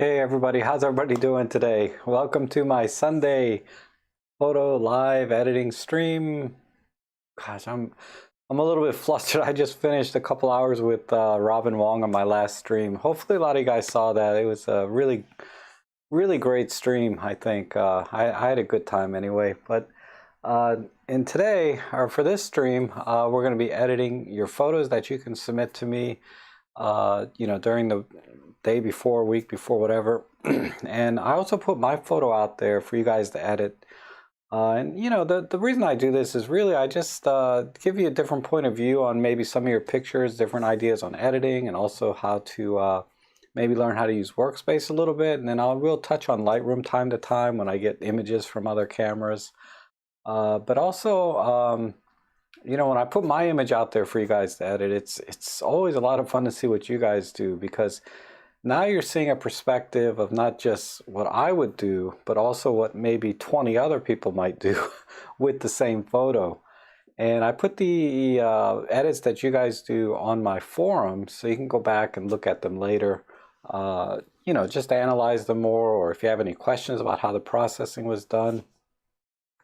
Hey everybody, how's everybody doing today? Welcome to my Sunday photo live editing stream. Gosh, I'm a little bit flustered. I just finished a couple hours with Robin Wong on my last stream. Hopefully a lot of you guys saw that. It was a really great stream, I think. I had a good time anyway. But and today, or for this stream, we're going to be editing your photos that you can submit to me during the day before, week before, whatever. And I also put my photo out there for you guys to edit. The reason I do this is really I just give you a different point of view on maybe some of your pictures, different ideas on editing, and also how to maybe learn how to use Workspace a little bit. And then we'll touch on Lightroom time to time when I get images from other cameras. But also, when I put my image out there for you guys to edit, it's always a lot of fun to see what you guys do, because now you're seeing a perspective of not just what I would do, but also what maybe 20 other people might do with the same photo. And I put the edits that you guys do on my forum, so you can go back and look at them later, just to analyze them more, or if you have any questions about how the processing was done.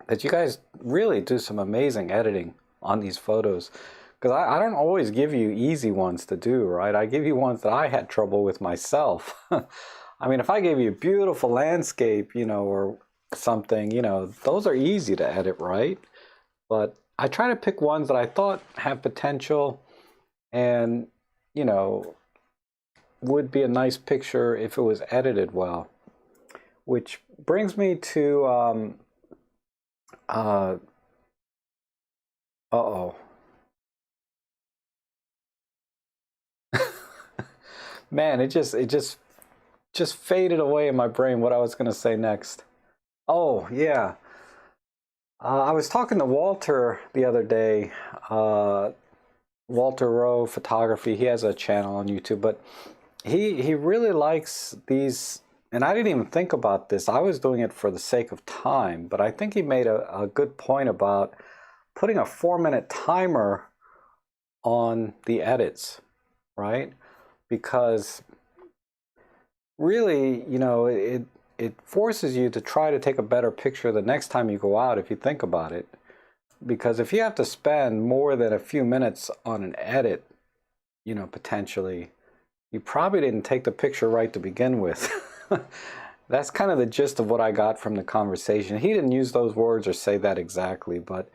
But you guys really do some amazing editing on these photos, because I don't always give you easy ones to do, right? I give you ones that I had trouble with myself. I mean, if I gave you a beautiful landscape, or something, those are easy to edit, right? But I try to pick ones that I thought have potential and, would be a nice picture if it was edited well. Which brings me to, uh-oh. Man, it just faded away in my brain what I was going to say next. Oh, yeah. I was talking to Walter the other day. Walter Rowe Photography. He has a channel on YouTube, but he really likes these. And I didn't even think about this. I was doing it for the sake of time, but I think he made a good point about putting a 4-minute timer on the edits, right? Because really, it forces you to try to take a better picture the next time you go out, if you think about it. Because if you have to spend more than a few minutes on an edit, potentially, you probably didn't take the picture right to begin with. That's kind of the gist of what I got from the conversation. He didn't use those words or say that exactly, but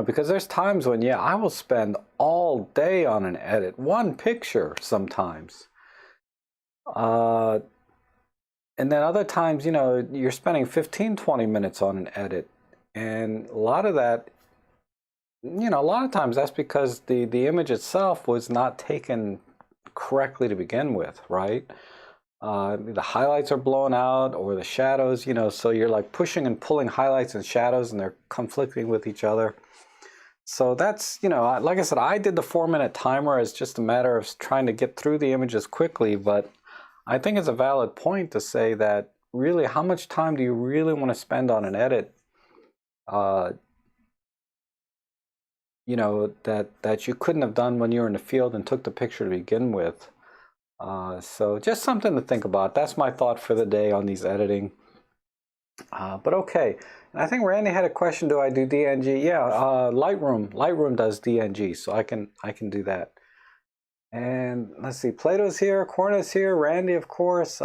because there's times when, I will spend all day on an edit, one picture sometimes. And then other times, you're spending 15-20 minutes on an edit. And a lot of that, a lot of times that's because the image itself was not taken correctly to begin with, right? The highlights are blown out, or the shadows, so you're like pushing and pulling highlights and shadows, and they're conflicting with each other. So that's, like I said, I did the 4-minute timer as just a matter of trying to get through the images quickly, but I think it's a valid point to say that really, how much time do you really want to spend on an edit, that you couldn't have done when you were in the field and took the picture to begin with. So just something to think about. That's my thought for the day on these editing. But okay, and I think Randy had a question. Do I do DNG? Yeah, Lightroom does DNG, so I can do that. And let's see, Plato's here, Corna's here, Randy, of course.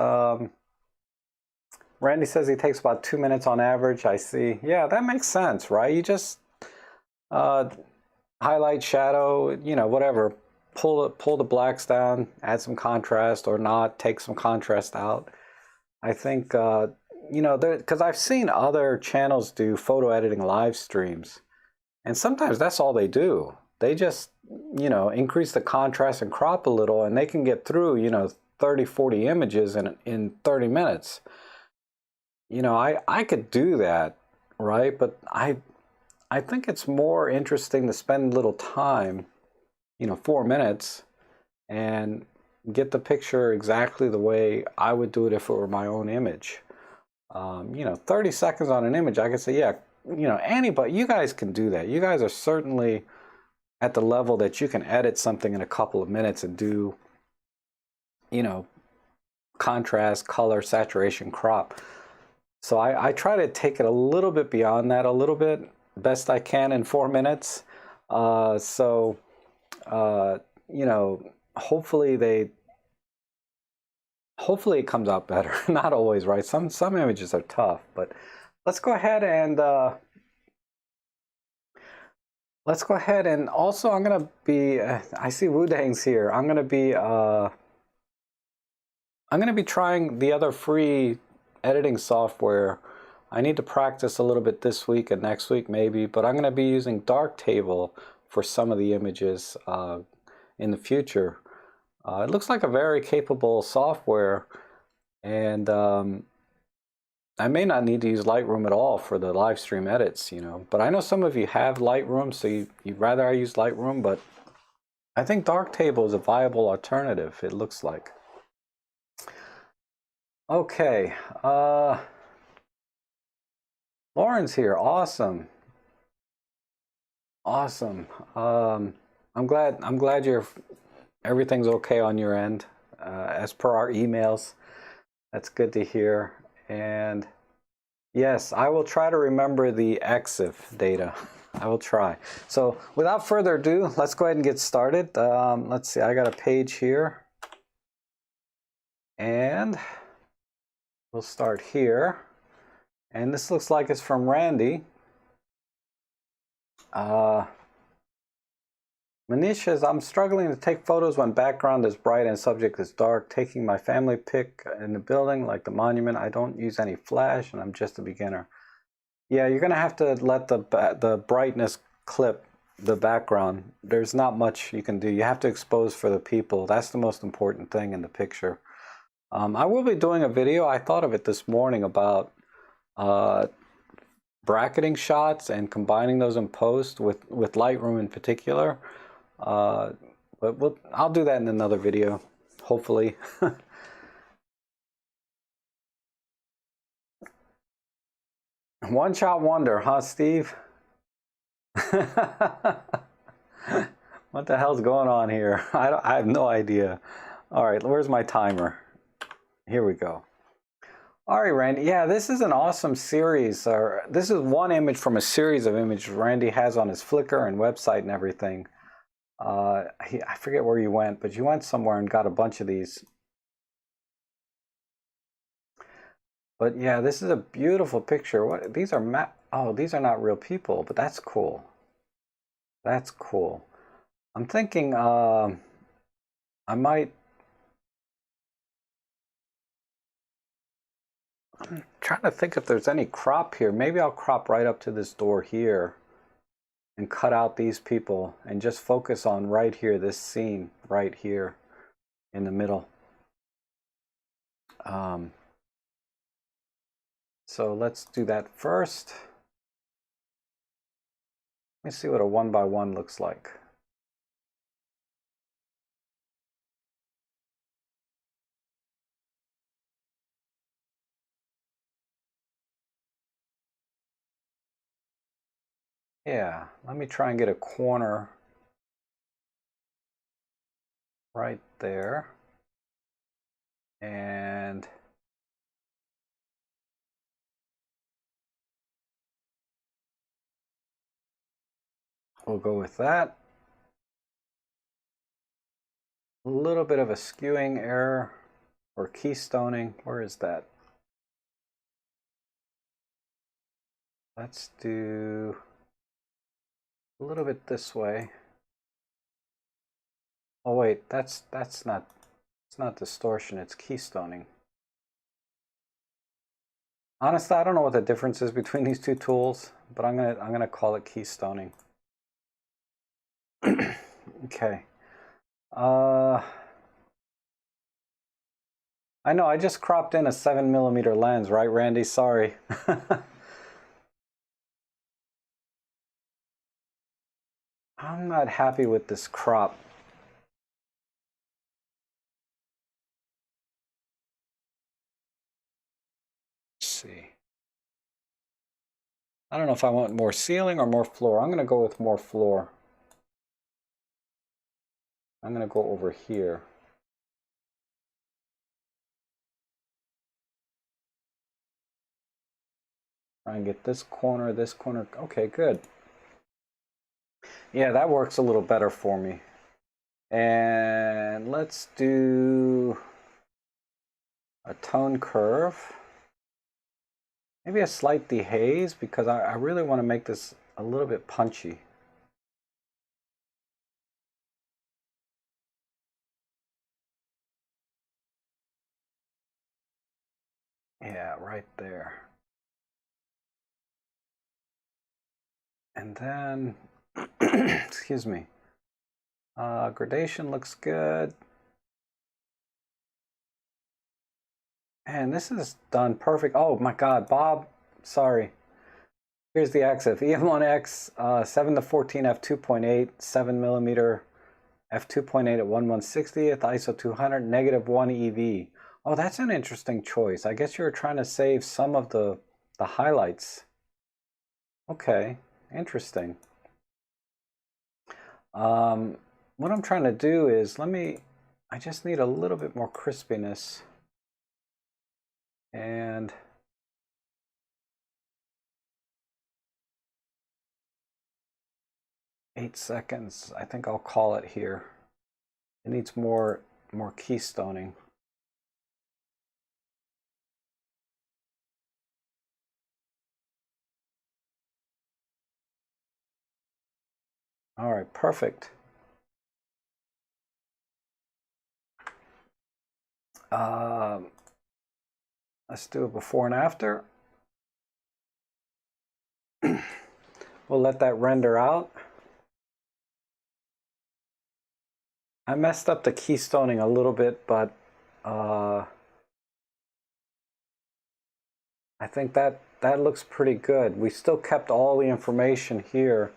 Randy says he takes about 2 minutes on average. I see. Yeah, that makes sense, right? You just highlight, shadow, whatever. Pull the blacks down, add some contrast, or not, take some contrast out. I think, because I've seen other channels do photo editing live streams, and sometimes that's all they do. They just, increase the contrast and crop a little, and they can get through, 30, 40 images in 30 minutes. I could do that, right? But I think it's more interesting to spend a little time, 4 minutes, and get the picture exactly the way I would do it if it were my own image. 30 seconds on an image, I could say, yeah, anybody, you guys can do that. You guys are certainly at the level that you can edit something in a couple of minutes and do, contrast, color, saturation, crop. So I try to take it a little bit beyond that, a little bit, best I can in 4 minutes. You know, hopefully it comes out better. Not always, right? Some images are tough, but let's go ahead and also I'm gonna be. I see Wudang's here. I'm gonna be trying the other free editing software. I need to practice a little bit this week and next week maybe, but I'm going to be using Darktable for some of the images in the future. It looks like a very capable software, and I may not need to use Lightroom at all for the live stream edits, you know, but I know some of you have Lightroom, so you'd rather I use Lightroom, but I think Darktable is a viable alternative, it looks like. Okay, Lauren's here. Awesome. Awesome. I'm glad everything's okay on your end, as per our emails. That's good to hear. And yes, I will try to remember the EXIF data. I will try. So without further ado, let's go ahead and get started. Let's see, I got a page here. And we'll start here. And this looks like it's from Randy. Manish says, I'm struggling to take photos when background is bright and subject is dark. Taking my family pic in the building, like the monument, I don't use any flash and I'm just a beginner. Yeah, you're gonna have to let the brightness clip the background. There's not much you can do. You have to expose for the people. That's the most important thing in the picture. I will be doing a video. I thought of it this morning about bracketing shots and combining those in post with Lightroom in particular. But I'll do that in another video, hopefully. One shot wonder, huh, Steve? What the hell's going on here? I have no idea. All right, where's my timer? Here we go. All right, Randy. Yeah, this is an awesome series. This is one image from a series of images Randy has on his Flickr and website and everything. I forget where you went, but you went somewhere and got a bunch of these. But yeah, this is a beautiful picture. What these are? Oh, these are not real people, but that's cool. That's cool. I'm thinking I might. I'm trying to think if there's any crop here. Maybe I'll crop right up to this door here and cut out these people and just focus on right here, this scene right here in the middle. So let's do that first. Let me see what a 1x1 looks like. Yeah, let me try and get a corner right there. And we'll go with that. A little bit of a skewing error or keystoning. Where is that? Let's do a little bit this way. Oh wait, that's not, it's not distortion, it's keystoning. Honestly, I don't know what the difference is between these two tools, but I'm gonna call it keystoning. Okay. I know I just cropped in a 7mm lens, right, Randy? Sorry. I'm not happy with this crop. Let's see. I don't know if I want more ceiling or more floor. I'm gonna go with more floor. I'm gonna go over here. Try and get this corner, this corner. Okay, good. Yeah, that works a little better for me. And let's do a tone curve. Maybe a slight dehaze because I really want to make this a little bit punchy. Yeah, right there. And then, excuse me, gradation looks good. And this is done perfect. Oh my God, Bob, sorry. Here's the XF, EM1X 7 to 14 f2.8, 7mm f2.8 at 1/160th, ISO 200, -1 EV. Oh, that's an interesting choice. I guess you were trying to save some of the highlights. Okay, interesting. What I'm trying to do is, I just need a little bit more crispiness. And eight seconds, I think I'll call it here. It needs more keystoning. All right, perfect. Let's do a before and after. We'll let that render out. I messed up the keystoning a little bit, but I think that looks pretty good. We still kept all the information here.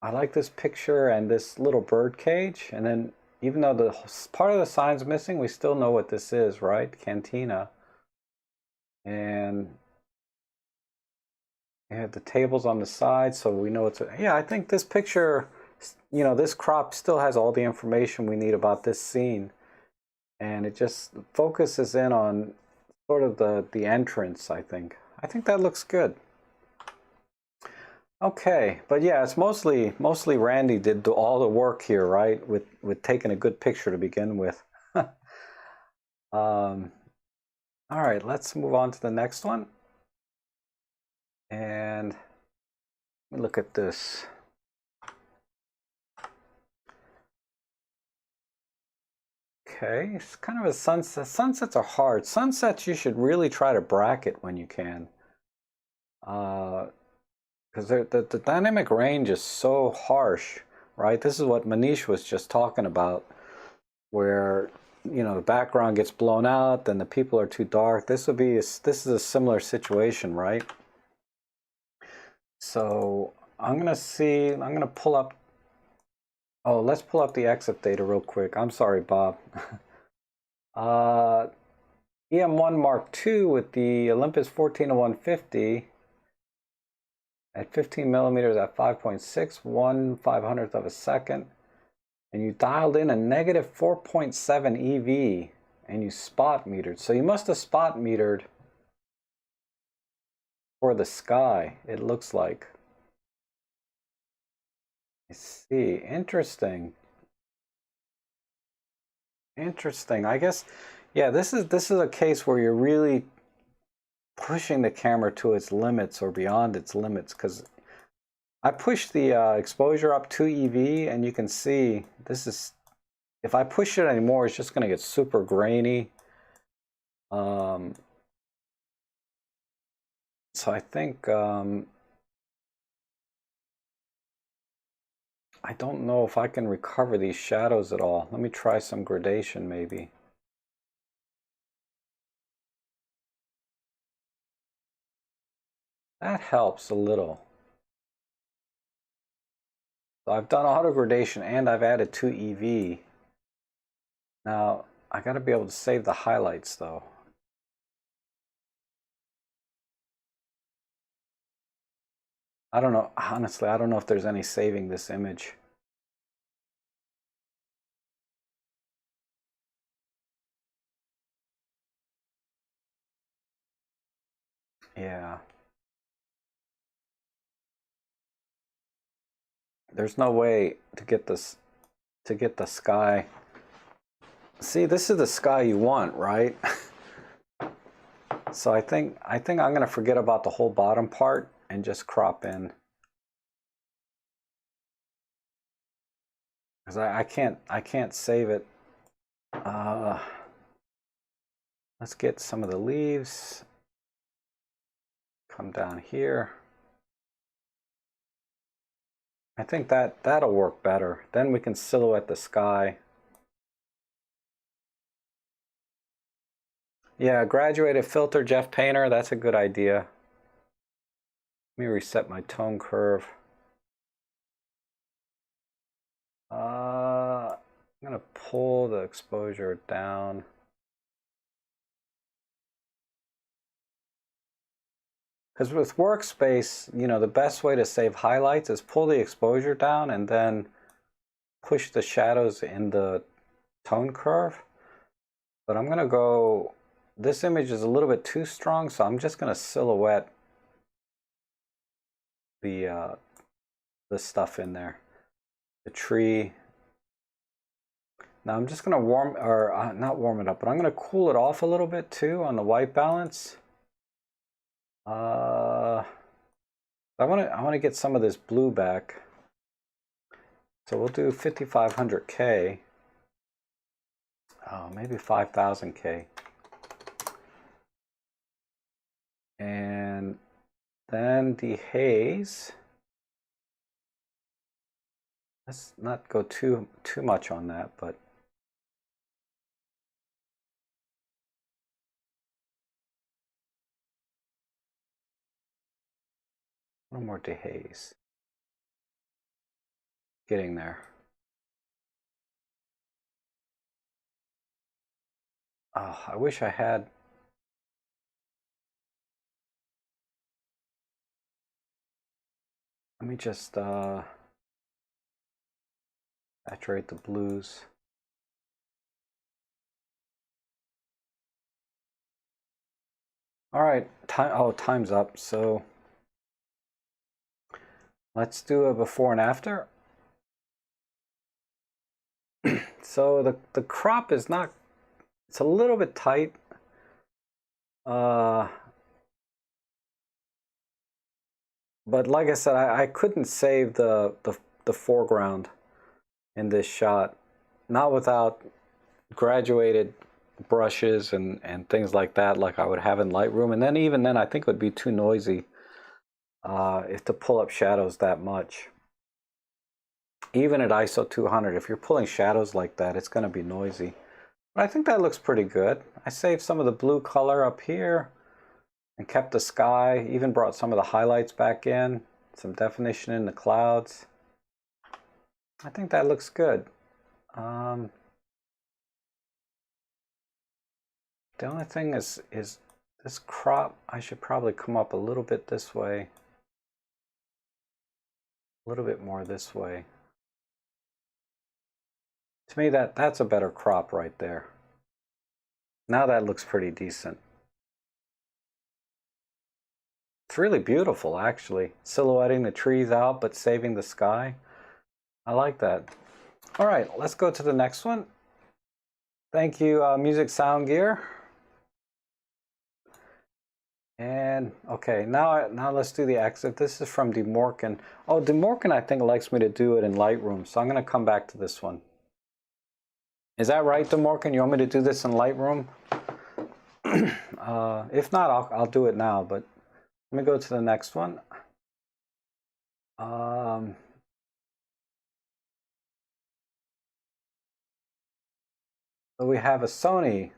I like this picture and this little bird cage, and then even though the part of the sign's missing, we still know what this is, right? Cantina. And you have the tables on the side, so we know it's yeah, I think this picture, you know, this crop still has all the information we need about this scene. And it just focuses in on sort of the entrance, I think. I think that looks good. Okay, but yeah, it's mostly Randy did all the work here, right? With taking a good picture to begin with. All right, let's move on to the next one. And let me look at this. Okay, it's kind of a sunset. Sunsets are hard. Sunsets you should really try to bracket when you can. Because the dynamic range is so harsh, right? This is what Manish was just talking about, where, you know, the background gets blown out, then the people are too dark. This is a similar situation, right? So I'm gonna pull up, oh, let's pull up the exit data real quick. I'm sorry, Bob. EM1 Mark II with the Olympus 14 to 150 at 15 millimeters at 5.6, 1/500th of a second. And you dialed in a negative 4.7 EV and you spot metered. So you must have spot metered for the sky, it looks like. I see, interesting. Interesting. I guess, yeah, this is a case where you're really pushing the camera to its limits or beyond its limits, because I pushed the exposure up 2 EV and you can see this is, if I push it anymore, it's just going to get super grainy. So I think, I don't know if I can recover these shadows at all. Let me try some gradation maybe. That helps a little. So I've done auto gradation and I've added 2 EV. Now, I got to be able to save the highlights though. I don't know, honestly, I don't know if there's any saving this image. Yeah. There's no way to get this, to get the sky. See, this is the sky you want, right? So I think I'm gonna forget about the whole bottom part and just crop in. Because I can't save it. Let's get some of the leaves. Come down here. I think that'll work better. Then we can silhouette the sky. Yeah, graduated filter, Jeff Painter, that's a good idea. Let me reset my tone curve. I'm gonna pull the exposure down. Because with workspace, you know, the best way to save highlights is pull the exposure down and then push the shadows in the tone curve. But I'm gonna go, this image is a little bit too strong, so I'm just gonna silhouette the stuff in there. The tree. Now I'm just gonna not warm it up, but I'm gonna cool it off a little bit too on the white balance. I want to get some of this blue back. So we'll do 5500K. Oh, maybe 5000K. And then the haze. Let's not go too much on that, but one more dehaze. Getting there. Oh, I wish I had. Let me just saturate the blues. All right, time's up. So let's do a before and after. So the crop is not, it's a little bit tight. But like I said, I couldn't save the foreground in this shot, not without graduated brushes and things like that, like I would have in Lightroom. And then even then, I think it would be too noisy if to pull up shadows that much. Even at ISO 200, if you're pulling shadows like that, it's going to be noisy. But I think that looks pretty good. I saved some of the blue color up here and kept the sky, even brought some of the highlights back in, some definition in the clouds. I think that looks good. The only thing is this crop, I should probably come up a little bit this way, a little bit more this way. To me, that's a better crop right there. Now that looks pretty decent. It's really beautiful, actually. Silhouetting the trees out, but saving the sky. I like that. All right, let's go to the next one. Thank you, Music Sound Gear. And okay, now let's do the exit. This is from DeMorkin. Oh, DeMorkin, I think, likes me to do it in Lightroom, so I'm going to come back to this one. Is that right, DeMorkin? You want me to do this in Lightroom? If not, I'll do it now, but let me go to the next one. So we have a Sony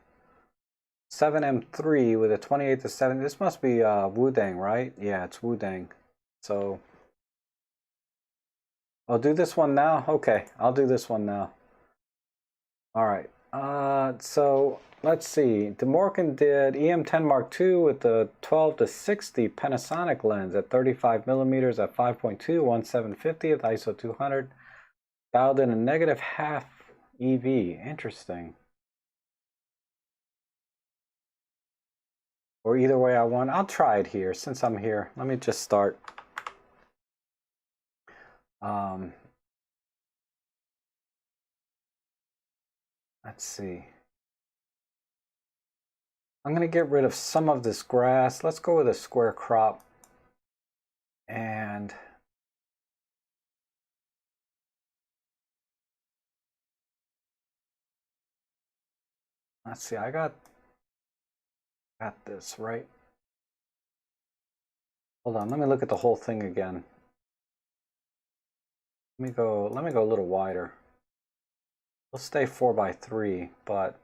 7M3 with a 28-70. This must be Wudang, right? Yeah, it's Wudang. So I'll do this one now. Okay, I'll do this one now. All right. So let's see. DeMorkin did EM10 Mark II with the 12-60 Panasonic lens at 35 millimeters at 5.2, 1/750th ISO 200. Dialed in a -1/2 EV. Interesting. or either way I want. I'll try it here since I'm here. Let me just start. Let's see. I'm going to get rid of some of this grass. Let's go with a square crop. And let's see, I got this, right? Hold on, let me look at the whole thing again. Let me go a little wider. We'll stay 4x3, but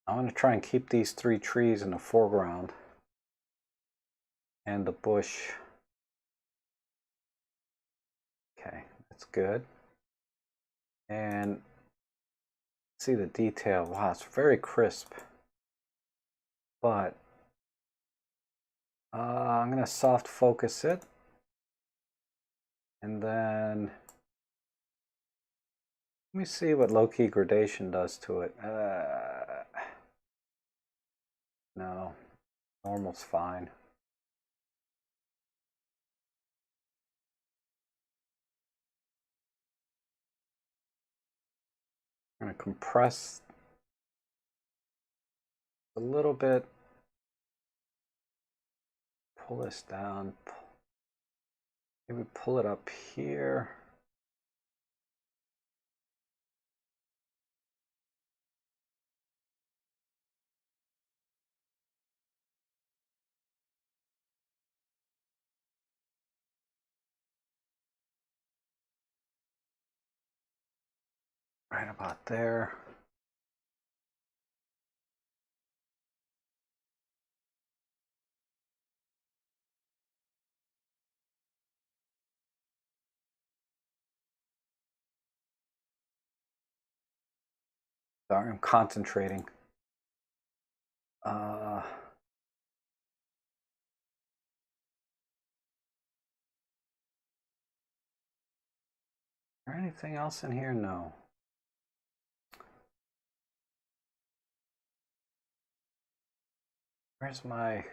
I'm going to try and keep these 3 trees in the foreground and the bush. Okay, that's good. And see the detail. Wow, it's very crisp. But I'm going to soft focus it. And then let me see what low-key gradation does to it. No, normal's fine. I'm going to compress a little bit. Pull this down. Maybe pull it up here. Right about there. Sorry, I'm concentrating. Is there anything else in here? No. Where's my...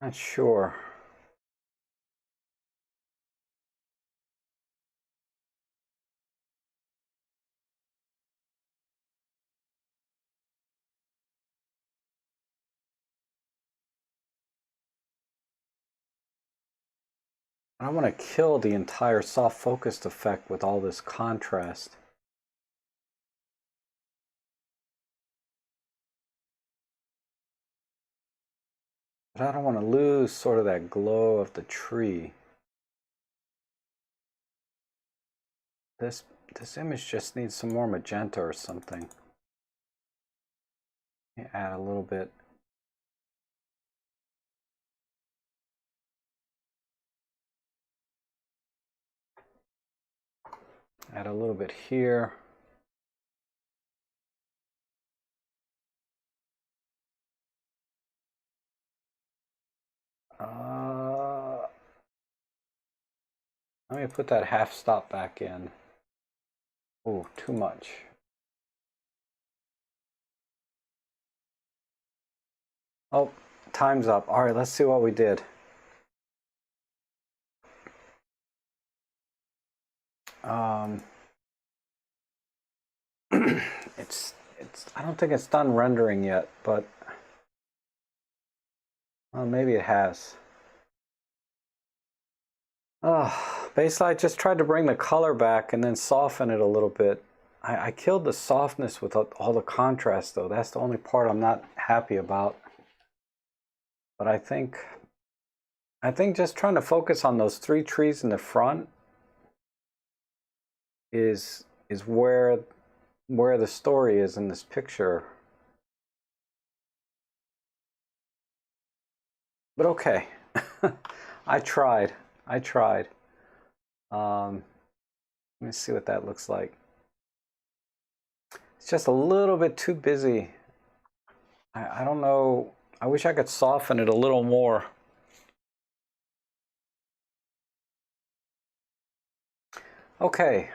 Not sure. I want to kill the entire soft focused effect with all this contrast. But I don't want to lose sort of that glow of the tree. This image just needs some more magenta or something. Add a little bit. Add a little bit here. Let me put that half stop back in. Oh, too much. Oh, time's up. All right, let's see what we did. I don't think it's done rendering yet, but well, maybe it has. Basically, I just tried to bring the color back and then soften it a little bit. I killed the softness with all the contrast, though. That's the only part I'm not happy about. But I think just trying to focus on those 3 trees in the front is where the story is in this picture. But okay, I tried. Let Let me see what that looks like. It's just a little bit too busy. I don't know. I wish I could soften it a little more. Okay,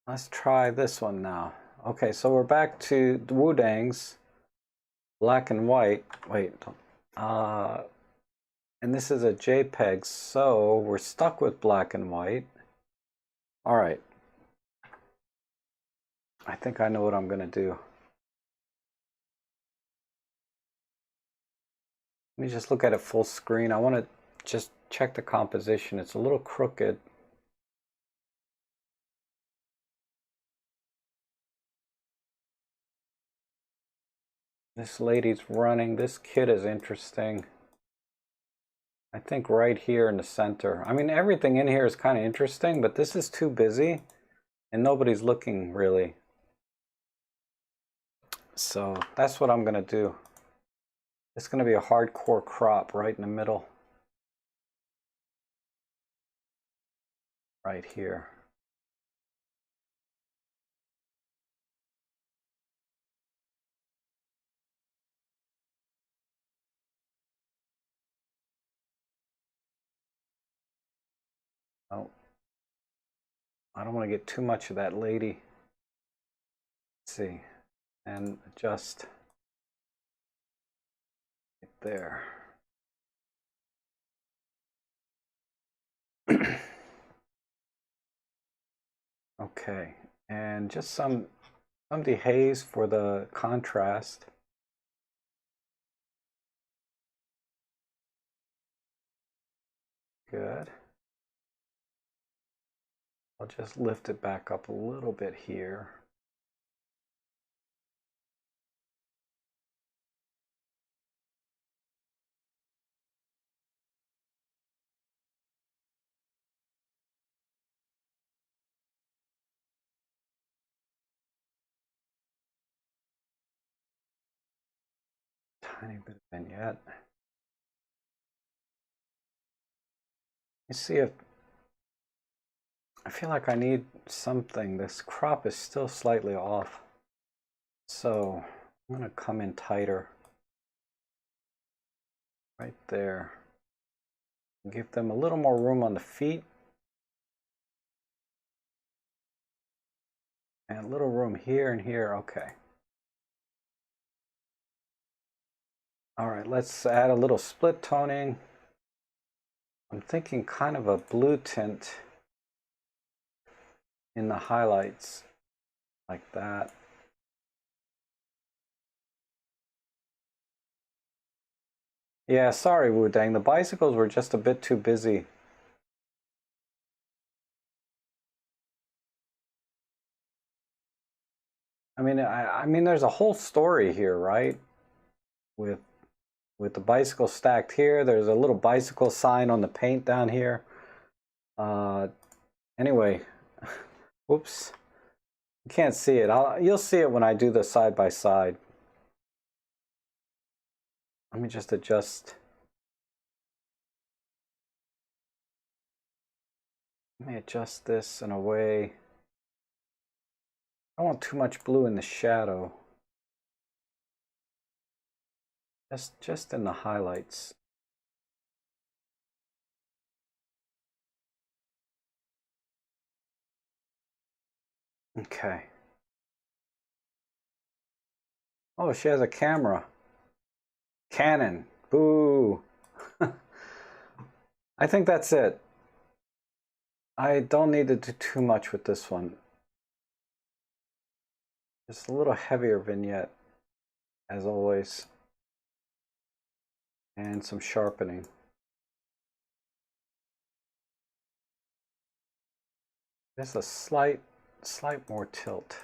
let's try this one now. Okay, so we're back to the Wudang's black and white. Wait, and this is a JPEG, so we're stuck with black and white. All right. I think I know what I'm gonna do. Let me just look at it full screen. I want to just check the composition. It's a little crooked. This lady's running. This kid is interesting. I think right here in the center. I mean, everything in here is kind of interesting, but this is too busy and nobody's looking really. So that's what I'm gonna do. It's gonna be a hardcore crop right in the middle. Right here. Oh, I don't want to get too much of that lady. Let's see, and adjust it there. Okay, and just some dehaze for the contrast. Good. I'll just lift it back up a little bit here. Tiny bit of vignette. Let's see if I feel like I need something. This crop is still slightly off. So I'm going to come in tighter. Right there. Give them a little more room on the feet. And a little room here and here. Okay. All right, let's add a little split toning. I'm thinking kind of a blue tint in the highlights, like that. Yeah, sorry, Wudang. The bicycles were just a bit too busy. I mean, there's a whole story here, right? With the bicycle stacked here. There's a little bicycle sign on the paint down here. Anyway, whoops. You can't see it. You'll see it when I do the side by side. Let me just adjust. Let me adjust this in a way. I don't want too much blue in the shadow. Just in the highlights. Okay. Oh, she has a camera. Canon. Boo. I think that's it. I don't need to do too much with this one. Just a little heavier vignette, as always. And some sharpening. Just a slight more tilt.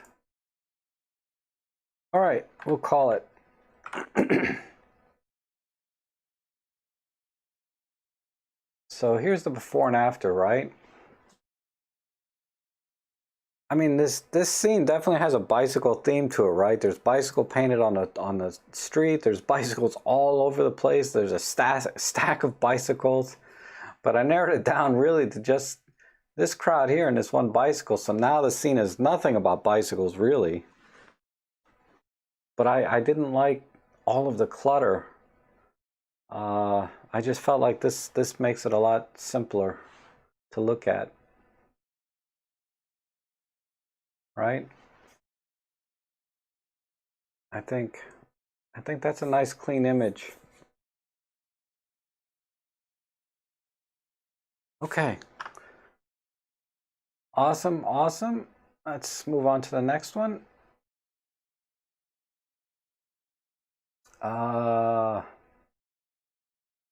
All right, we'll call it. So here's the before and after, right? I mean, this scene definitely has a bicycle theme to it, right? There's bicycle painted on the street. There's bicycles all over the place. There's a stack of bicycles. But I narrowed it down really to just this crowd here and this one bicycle. So now the scene is nothing about bicycles really. But I didn't like all of the clutter. I just felt like this makes it a lot simpler to look at. Right? I think that's a nice clean image. Okay. Awesome, awesome. Let's move on to the next one.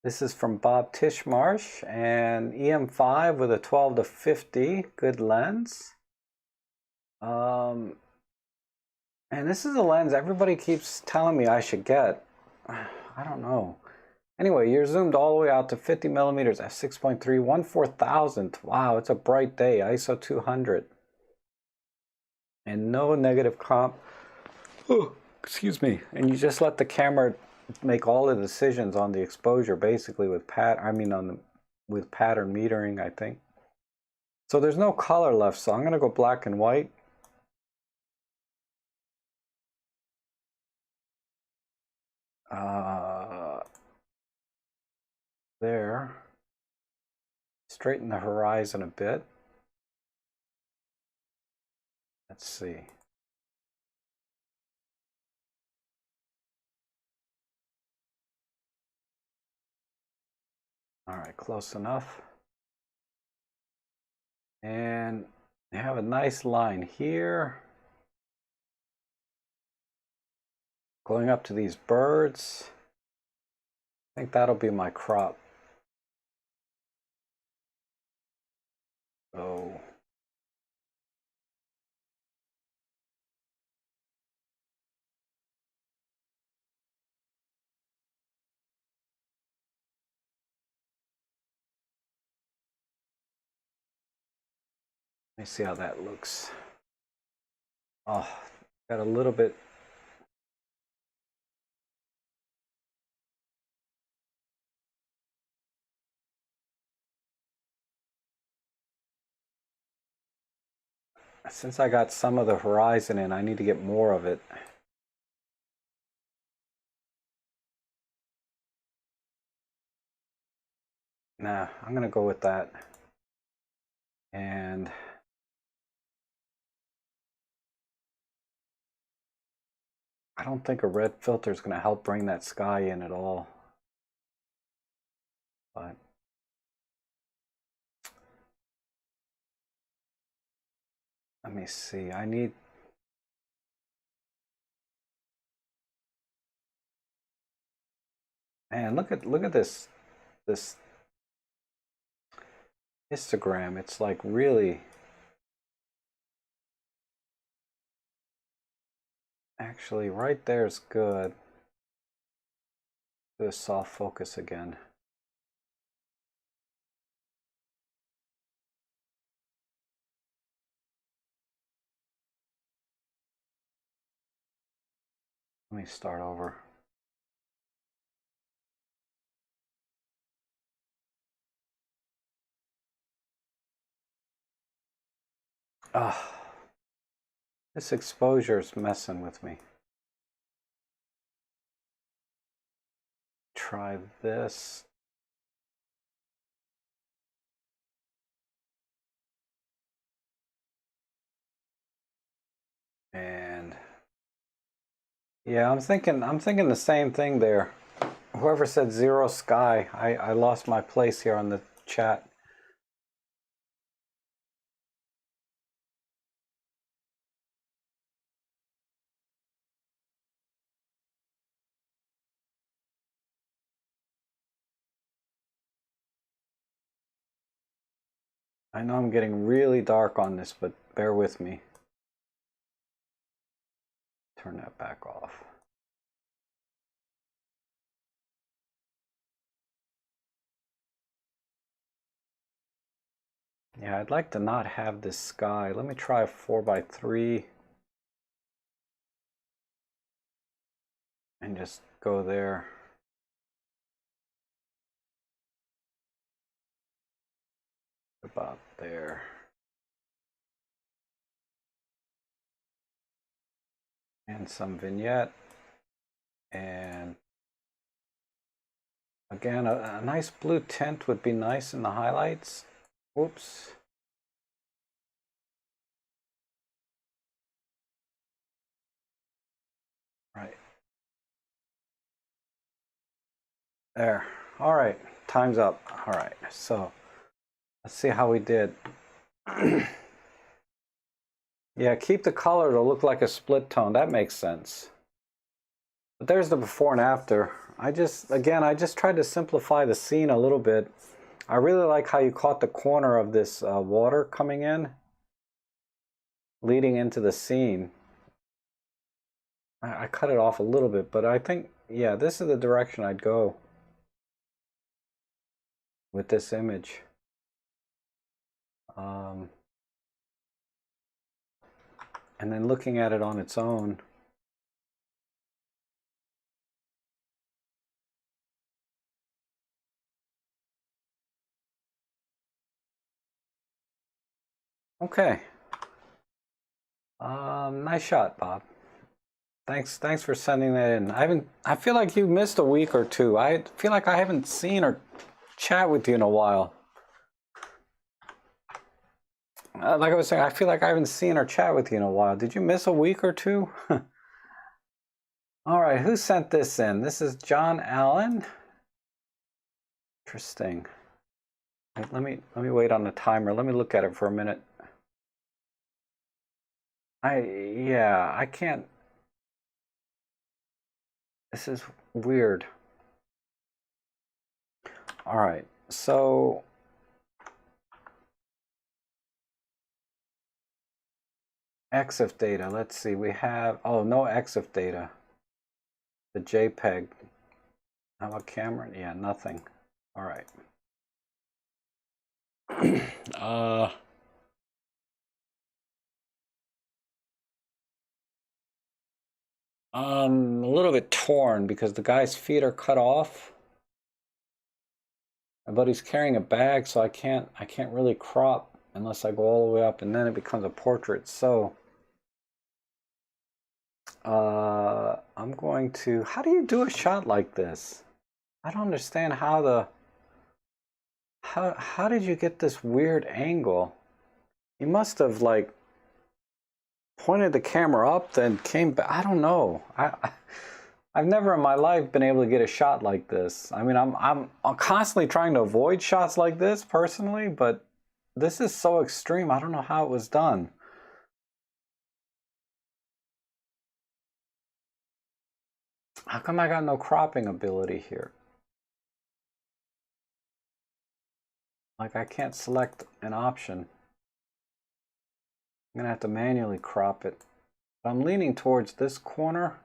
This is from Bob Tishmarsh and EM5 with a 12 to 50, good lens. And this is a lens everybody keeps telling me I should get. I don't know. Anyway, you're zoomed all the way out to 50 millimeters f 6.3, 1/4000. Wow, it's a bright day, ISO 200. And no negative comp. Oh, excuse me. And you just let the camera make all the decisions on the exposure, basically with with pattern metering, I think. So there's no color left, so I'm gonna go black and white. There. Straighten the horizon a bit. Let's see. All right, close enough. And you have a nice line here. Going up to these birds. I think that'll be my crop. So let me see how that looks. Oh, got a little bit. Since I got some of the horizon in, I need to get more of it. Nah, I'm gonna go with that. And I don't think a red filter is gonna help bring that sky in at all. But let me see. I need. Man, look at this histogram. It's like really. Actually, right there is good. Do a soft focus again. Let me start over. Ah, this exposure is messing with me. Try this. And yeah, I'm thinking the same thing there. Whoever said zero sky, I lost my place here on the chat. I know I'm getting really dark on this, but bear with me. Turn that back off. Yeah, I'd like to not have this sky. Let me try a 4x3 and just go there. about there. And some vignette. And again, a nice blue tint would be nice in the highlights. Whoops. Right. There. All right. Time's up. All right. So let's see how we did. Yeah, keep the color to look like a split tone. That makes sense. But there's the before and after. I just tried to simplify the scene a little bit. I really like how you caught the corner of this water coming in, leading into the scene. I cut it off a little bit, but I think, yeah, this is the direction I'd go with this image. And then looking at it on its own. Okay. Nice shot, Bob. Thanks for sending that in. I feel like you missed a week or two. I feel like I haven't seen or chat with you in a while. Like I was saying, I feel like I haven't seen or chat with you in a while. Did you miss a week or two? All right, who sent this in? This is John Allen. Interesting. Wait, let me wait on the timer. Let me look at it for a minute. I can't. This is weird. All right, so EXIF data. Let's see. We have no EXIF data. The JPEG. How about camera? Yeah, nothing. All right. A little bit torn because the guy's feet are cut off, but he's carrying a bag, so I can't really crop unless I go all the way up, and then it becomes a portrait. So I'm going to. How do you do a shot like this? I don't understand how the. How did you get this weird angle? You must have like pointed the camera up, then came back. I don't know. I've never in my life been able to get a shot like this. I mean, I'm constantly trying to avoid shots like this personally, but this is so extreme. I don't know how it was done. How come I got no cropping ability here? Like I can't select an option. I'm gonna have to manually crop it. But I'm leaning towards this corner.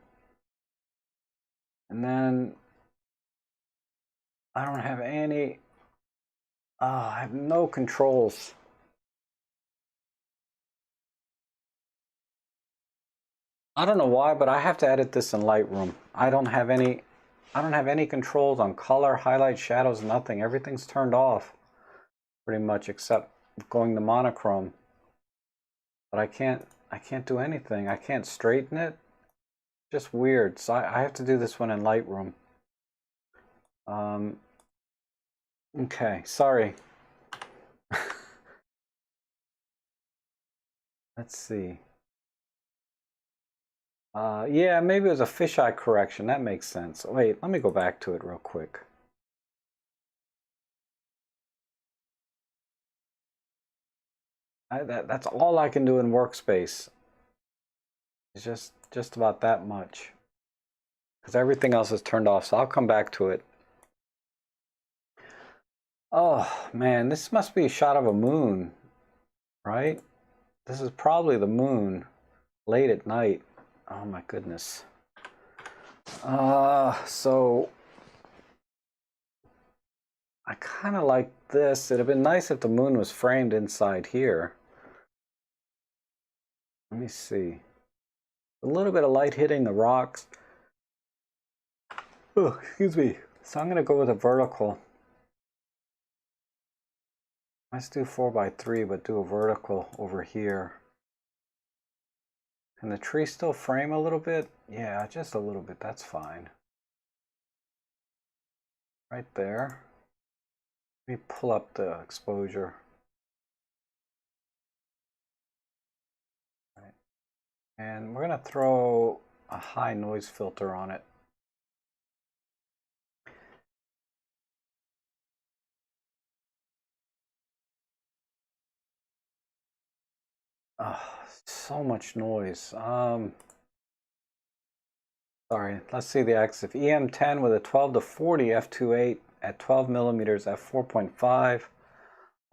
And then I don't have any, I have no controls. I don't know why, but I have to edit this in Lightroom. I don't have any controls on color, highlight, shadows, nothing. Everything's turned off pretty much except going to monochrome. But I can't do anything. I can't straighten it. Just weird. So I have to do this one in Lightroom. Okay, sorry. Let's see. Yeah, maybe it was a fisheye correction. That makes sense. Wait, let me go back to it real quick. That's all I can do in Workspace. It's just about that much. Because everything else is turned off, so I'll come back to it. Oh, man, this must be a shot of a moon, right? This is probably the moon, late at night. Oh my goodness. So I kind of like this. It'd have been nice if the moon was framed inside here. Let me see. A little bit of light hitting the rocks. Oh, excuse me. So I'm going to go with a vertical. Let's do 4x3, but do a vertical over here. Can the tree still frame a little bit? Yeah, just a little bit. That's fine. Right there. Let me pull up the exposure. Right. And we're going to throw a high noise filter on it. Oh, so much noise. Sorry, let's see the X. If EM10 with a 12 to 40 f2.8 at 12 millimeters f4.5,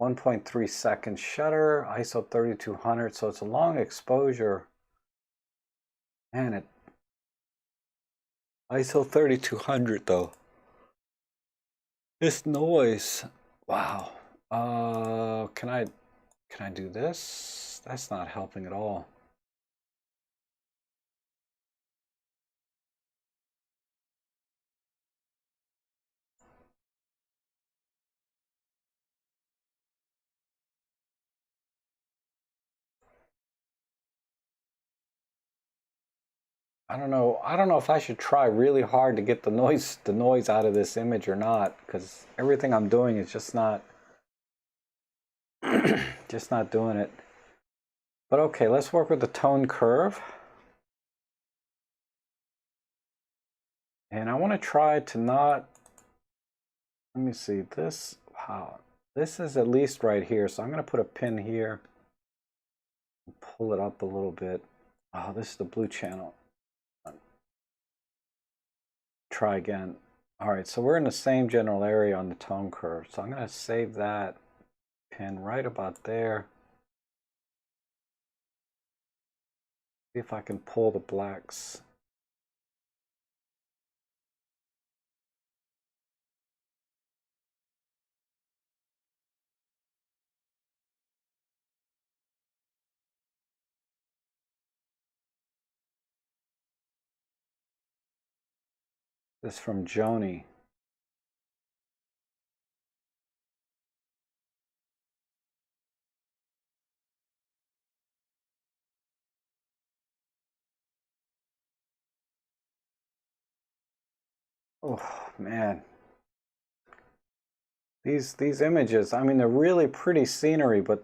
1.3 second shutter, ISO 3200, so it's a long exposure. Man, it ISO 3200 though. This noise, wow. Can I do this? That's not helping at all. I don't know if I should try really hard to get the noise out of this image or not, because everything I'm doing is just not just not doing it. But okay, let's work with the tone curve. And I want to try to not, let me see, this, wow, this is at least right here. So I'm going to put a pin here and pull it up a little bit. Oh, this is the blue channel. Try again. All right, so we're in the same general area on the tone curve. So I'm going to save that pin right about there. See if I can pull the blacks. This is from Joni. Oh man, these images, I mean, they're really pretty scenery, but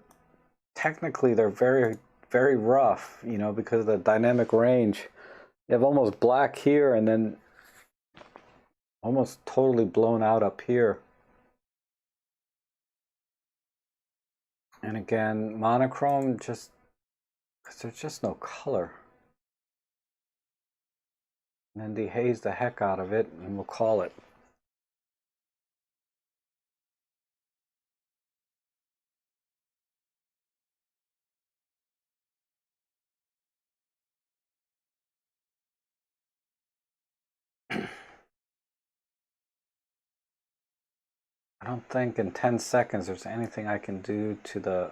technically they're very, very rough, you know, because of the dynamic range. You have almost black here and then almost totally blown out up here. And again, monochrome, just because there's just no color. And then dehaze the heck out of it and we'll call it. I don't think in 10 seconds there's anything I can do to the...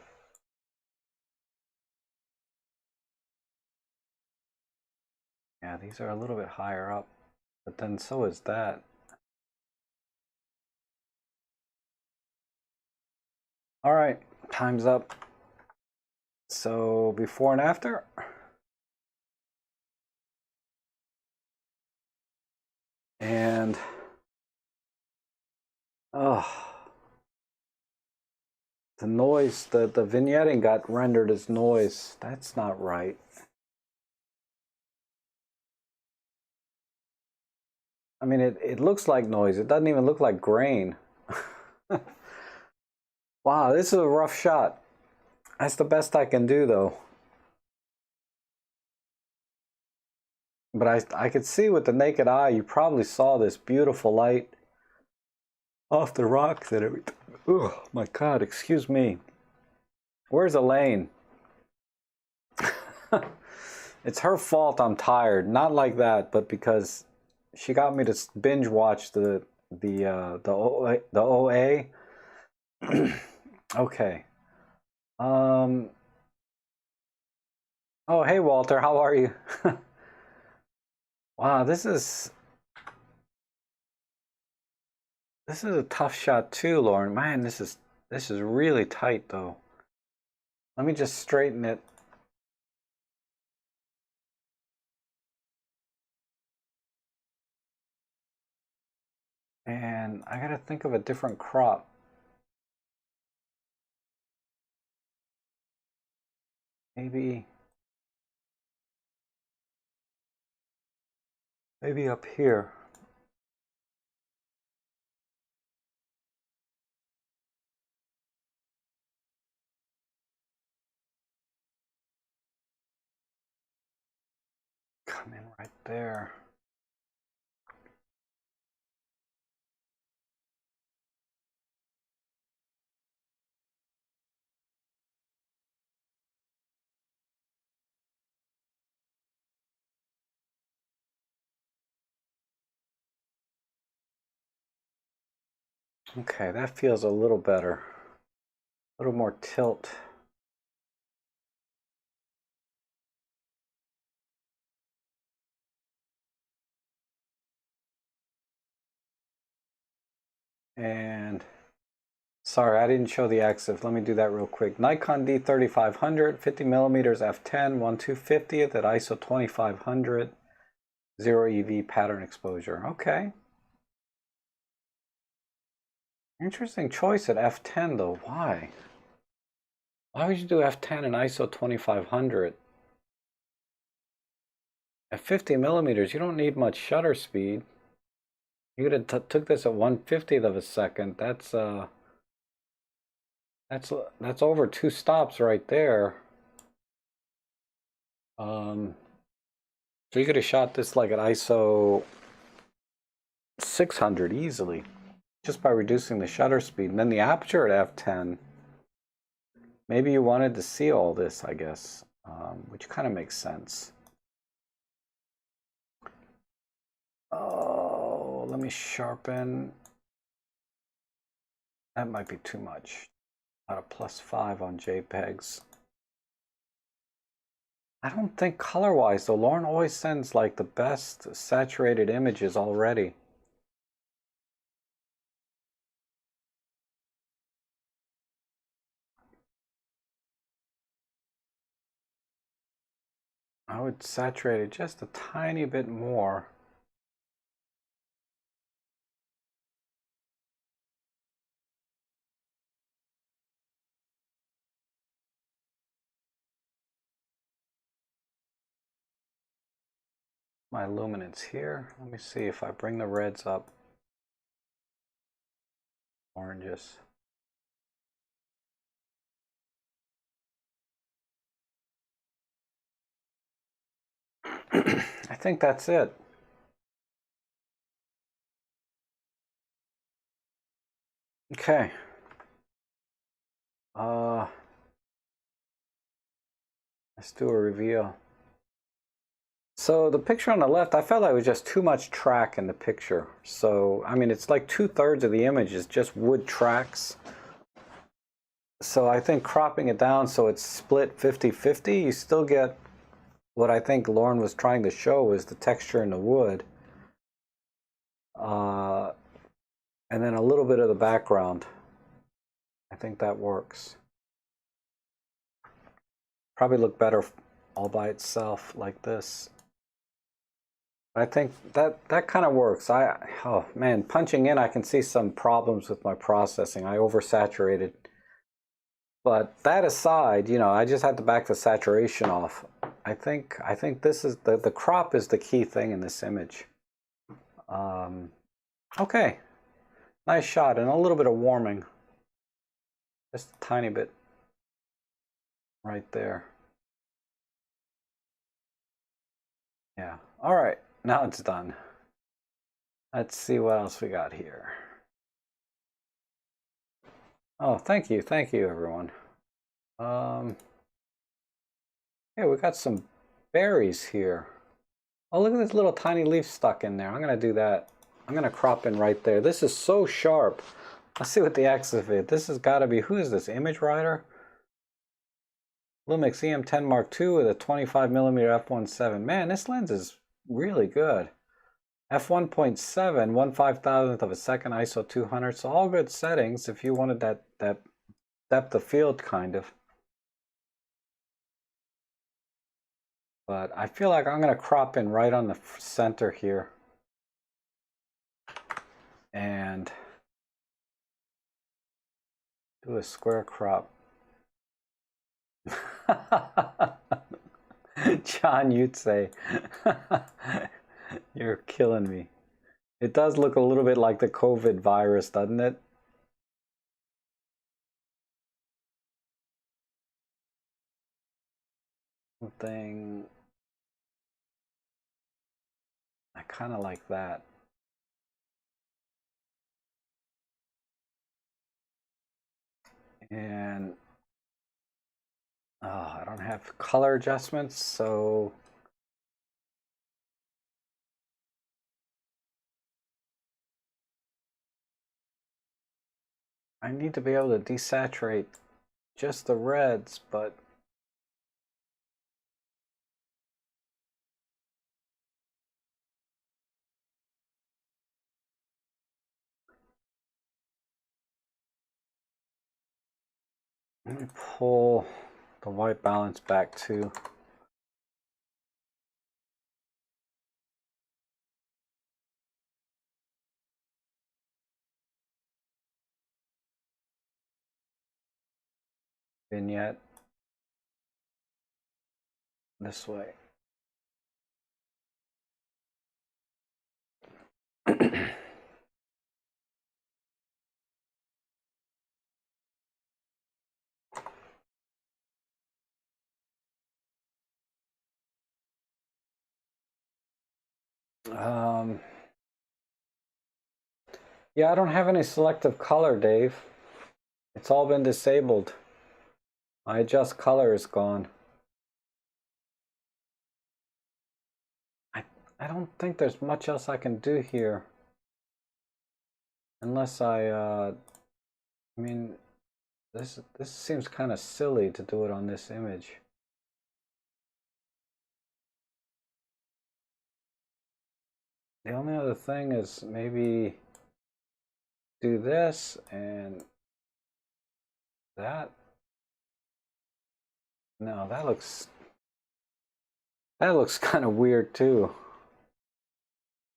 Yeah, these are a little bit higher up, but then so is that. All right, time's up. So before and after. And oh, the noise, the vignetting got rendered as noise. That's not right. I mean, it looks like noise. It doesn't even look like grain. Wow, this is a rough shot. That's the best I can do, though. But I could see with the naked eye, you probably saw this beautiful light off the rocks and everything. Oh my God, excuse me. Where's Elaine? It's her fault I'm tired. Not like that, but because she got me to binge watch the OA. Okay. Oh, hey Walter, how are you? Wow, this is a tough shot too, Lauren. Man, this is This is really tight though. Let me just straighten it. And I gotta think of a different crop. Maybe up here. Come in right there. Okay, that feels a little better. A little more tilt. And sorry, I didn't show the EXIF. Let me do that real quick. Nikon D3500, 50 millimeters f10, 1/250th at ISO 2500, 0 EV pattern exposure. Okay. Interesting choice at f10 though. Why? Why would you do f10 and ISO 2500? At 50 millimeters, you don't need much shutter speed. You could have took this at 1/50th of a second. That's over 2 stops right there. So you could have shot this like at ISO 600 easily, just by reducing the shutter speed. And then the aperture at f10. Maybe you wanted to see all this, I guess, which kind of makes sense. Oh, let me sharpen. That might be too much. About a +5 on JPEGs. I don't think color-wise though. Lauren always sends like the best saturated images already. I would saturate it just a tiny bit more. My luminance here. Let me see if I bring the reds up. Oranges. I think that's it. Okay. Let's do a reveal. So the picture on the left, I felt like it was just too much track in the picture. So, I mean, it's like 2/3 of the image is just wood tracks. So I think cropping it down so it's split 50-50, you still get what I think Lauren was trying to show is the texture in the wood. And then a little bit of the background. I think that works. Probably look better all by itself like this. I think that kind of works. Oh man, punching in, I can see some problems with my processing. I oversaturated. But that aside, you know, I just had to back the saturation off. I think this is the crop is the key thing in this image. Okay, nice shot and a little bit of warming, just a tiny bit right there. Yeah. All right, now it's done. Let's see what else we got here. Oh, thank you everyone. Yeah, we got some berries here. Oh, look at this little tiny leaf stuck in there. I'm gonna do that. I'm gonna crop in right there. This is so sharp. Let's see what the EXIF is. This has got to be, who is this? Image Writer? Lumix EM10 Mark II with a 25mm f1.7. Man, this lens is really good. f1.7, 1/5000th of a second, ISO 200. So all good settings if you wanted that depth of field, kind of. But I feel like I'm going to crop in right on the center here. And do a square crop. John, you'd say, you're killing me. It does look a little bit like the COVID virus, doesn't it? Something. I kind of like that. And I don't have color adjustments, so I need to be able to desaturate just the reds, but let me pull the white balance back too. Vignette this way. Yeah, I don't have any selective color, Dave. It's all been disabled. My adjust color is gone. I don't think there's much else I can do here. Unless I mean, this seems kind of silly to do it on this image. The only other thing is maybe do this and that. No, that looks kind of weird too.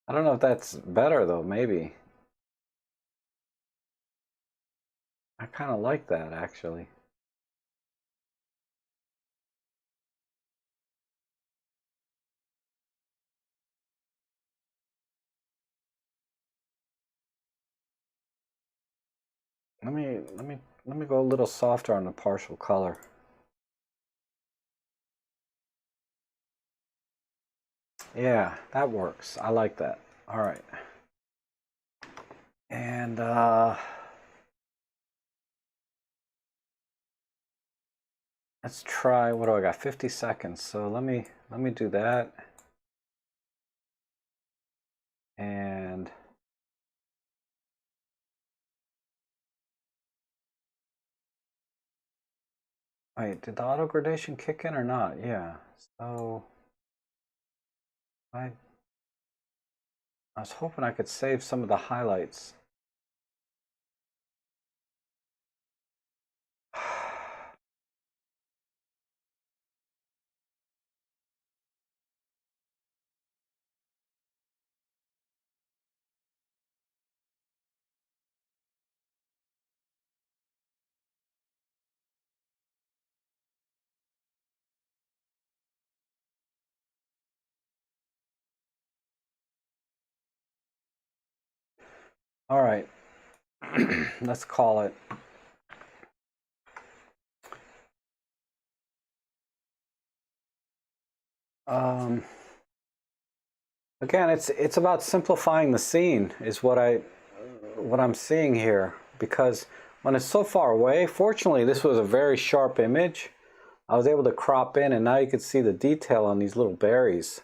I don't know if that's better though, maybe. I kind of like that actually. Let me go a little softer on the partial color. Yeah, that works. I like that. All right. And let's try, what do I got? 50 seconds. So let me do that. And wait, did the auto gradation kick in or not? Yeah. So I was hoping I could save some of the highlights. All right, let's call it. Again, it's about simplifying the scene is what I'm seeing here, because when it's so far away, fortunately this was a very sharp image. I was able to crop in and now you can see the detail on these little berries.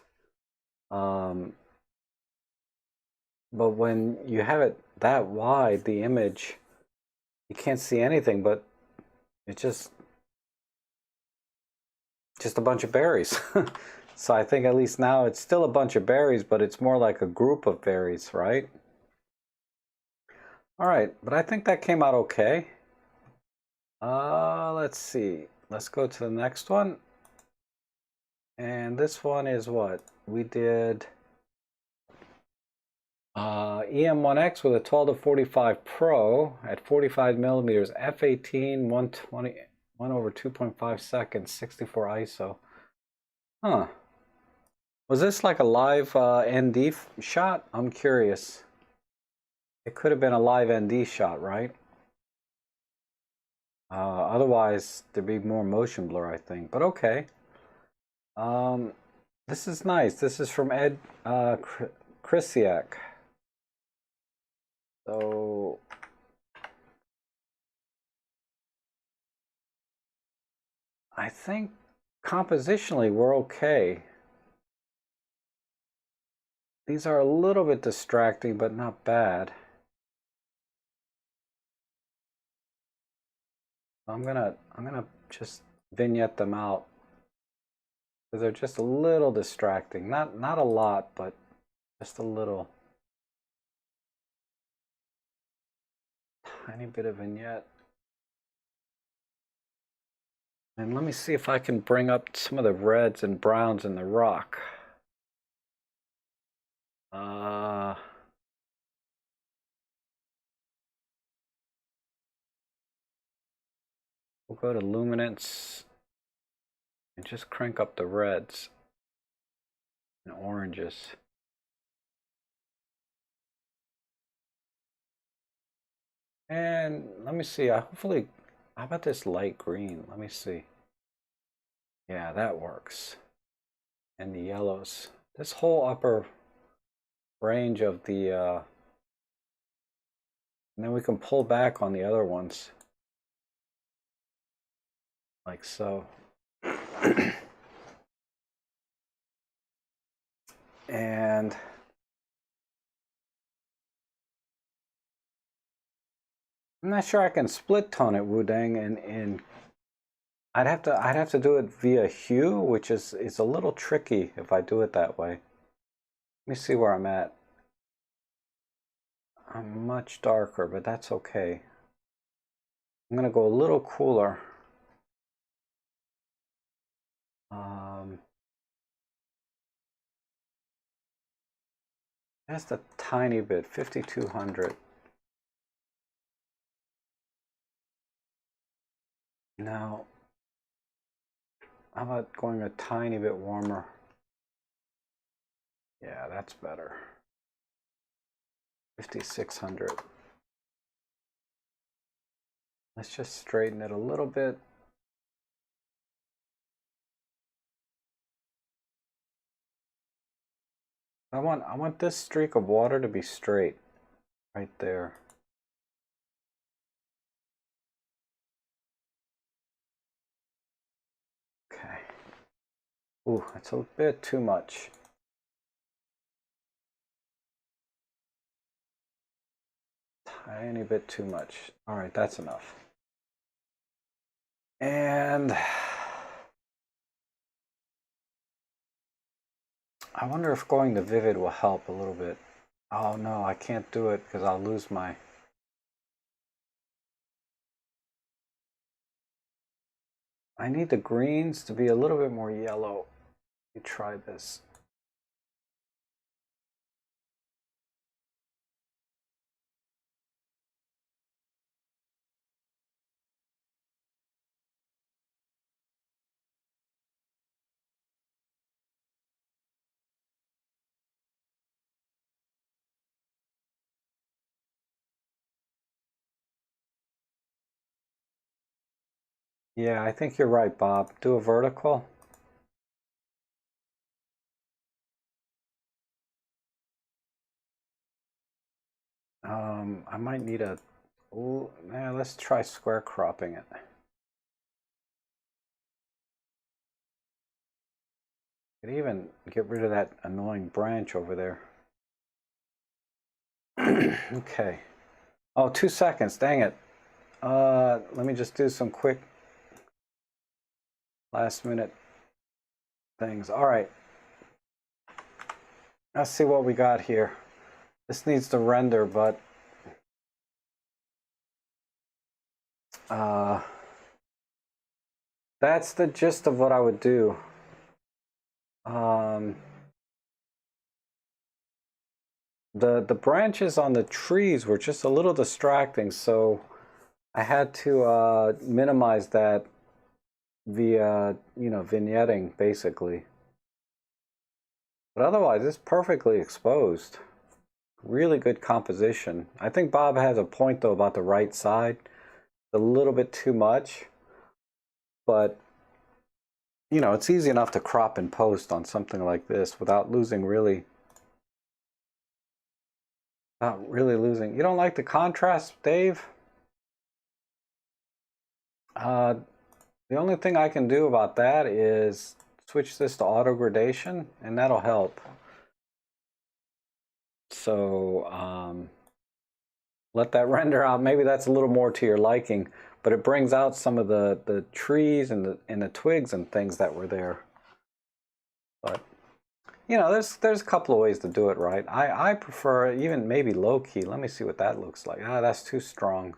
But when you have it that wide, the image, you can't see anything but it's just a bunch of berries. So I think at least now it's still a bunch of berries, but it's more like a group of berries, right? All right, but I think that came out okay. Let's see. Let's go to the next one. And this one is what? We did EM1X with a 12 to 45 Pro at 45 millimeters, f18, 120, 1 over 2.5 seconds, 64 ISO. Huh. Was this like a live ND shot? I'm curious. It could have been a live ND shot, right? Otherwise, there'd be more motion blur, I think. But okay. This is nice. This is from Ed Krisiak. So I think compositionally we're okay. These are a little bit distracting, but not bad. I'm gonna just vignette them out because they're just a little distracting. Not a lot, but just a little. Tiny bit of vignette. And let me see if I can bring up some of the reds and browns in the rock. We'll go to luminance and just crank up the reds and oranges. And let me see, hopefully, how about this light green? Let me see. Yeah, that works. And the yellows. This whole upper range of the, and then we can pull back on the other ones. Like so. And I'm not sure I can split tone it, Wudang, and I'd have to do it via hue, which is a little tricky if I do it that way. Let me see where I'm at. I'm much darker, but that's okay. I'm gonna go a little cooler. Just a tiny bit, 5200. Now, how about going a tiny bit warmer? Yeah, that's better. 5600. Let's just straighten it a little bit. I want this streak of water to be straight right there. Okay. Ooh, that's a bit too much. Tiny bit too much. All right, that's enough. And I wonder if going to Vivid will help a little bit. Oh no, I can't do it because I'll lose my... I need the greens to be a little bit more yellow. Let me try this. Yeah, I think you're right, Bob. Do a vertical. I might need a... Ooh, yeah, let's try square cropping it. Could even get rid of that annoying branch over there. Okay. Oh, 2 seconds. Dang it. Let me just do some quick last minute things. All right. Let's see what we got here. This needs to render, but that's the gist of what I would do. The branches on the trees were just a little distracting, so I had to minimize that via, vignetting, basically. But otherwise, it's perfectly exposed. Really good composition. I think Bob has a point, though, about the right side. A little bit too much. But, it's easy enough to crop and post on something like this without losing really... Not really losing. You don't like the contrast, Dave? The only thing I can do about that is switch this to auto gradation, and that'll help. So let that render out. Maybe that's a little more to your liking, but it brings out some of the trees and the twigs and things that were there. But there's a couple of ways to do it right. I prefer even maybe low key. Let me see what that looks like. That's too strong.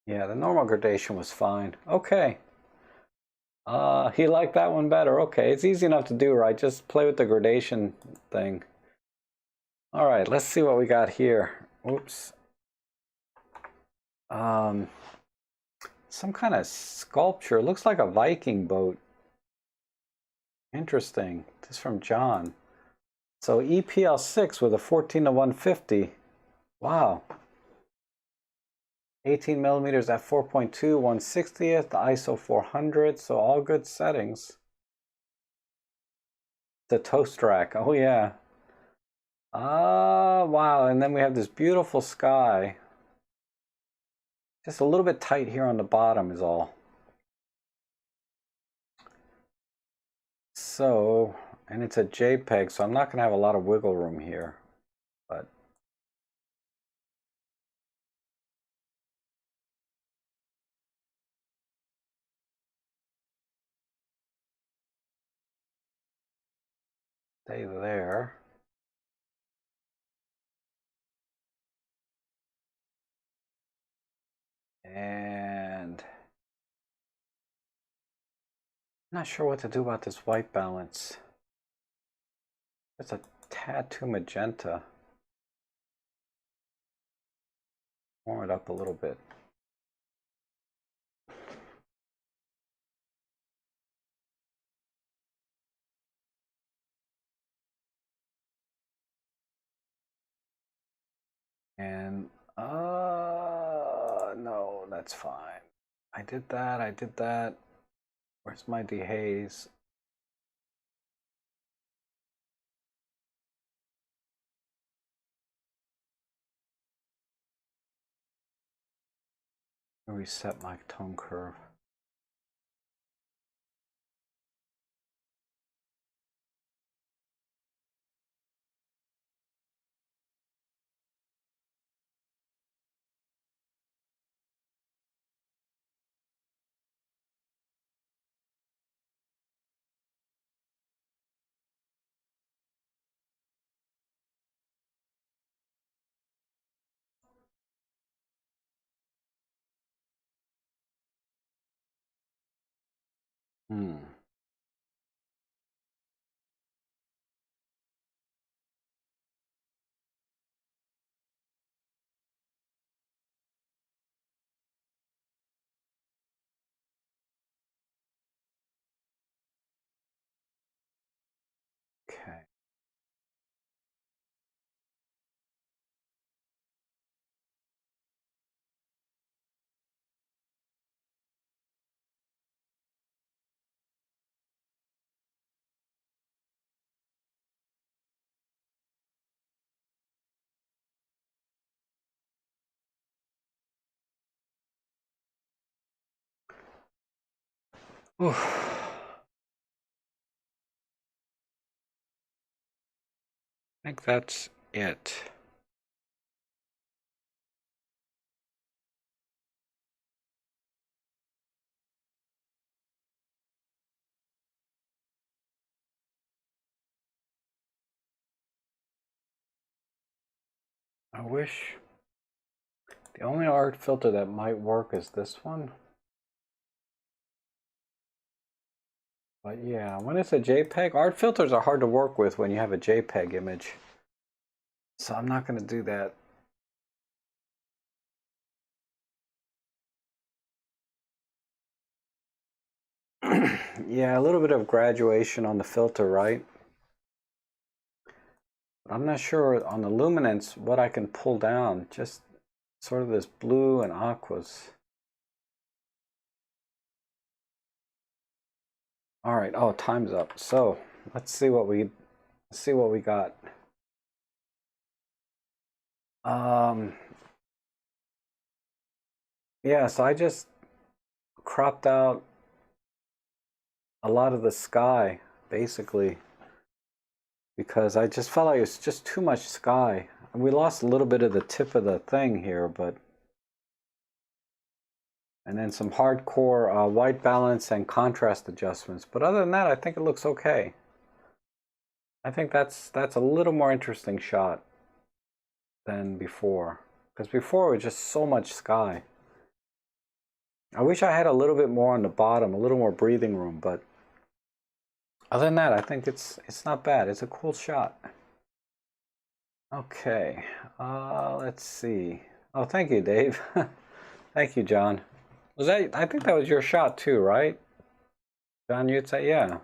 Yeah, the normal gradation was fine. Okay. He liked that one better. Okay, it's easy enough to do, right? Just play with the gradation thing. All right, let's see what we got here. Oops. Some kind of sculpture. It looks like a Viking boat. Interesting. This is from John. So EPL6 with a 14-150. Wow. 18 millimeters at 4.2, 1/60th, the ISO 400, so all good settings. The toast rack, oh yeah. Wow, and then we have this beautiful sky. Just a little bit tight here on the bottom is all. So, and it's a JPEG, so I'm not going to have a lot of wiggle room here, but stay there. And I'm not sure what to do about this white balance. It's a tad too magenta. Warm it up a little bit. And no, that's fine. I did that. Where's my dehaze? Reset my tone curve. Okay. I think that's it. I wish The only art filter that might work is this one. But yeah, when it's a JPEG, art filters are hard to work with when you have a JPEG image. So I'm not going to do that. Yeah, a little bit of graduation on the filter, right? But I'm not sure on the luminance what I can pull down. Just sort of this blue and aquas. All right. Oh, time's up. So let's see what we got. Yeah. So I just cropped out a lot of the sky, basically, because I just felt like it was just too much sky. And we lost a little bit of the tip of the thing here, but. And then some hardcore white balance and contrast adjustments. But other than that, I think it looks okay. I think that's a little more interesting shot than before. Because before it was just so much sky. I wish I had a little bit more on the bottom, a little more breathing room, but other than that, I think it's not bad. It's a cool shot. Okay, let's see. Oh, thank you, Dave. Thank you, John. Was that? I think that was your shot too, right? John, you'd say, yeah.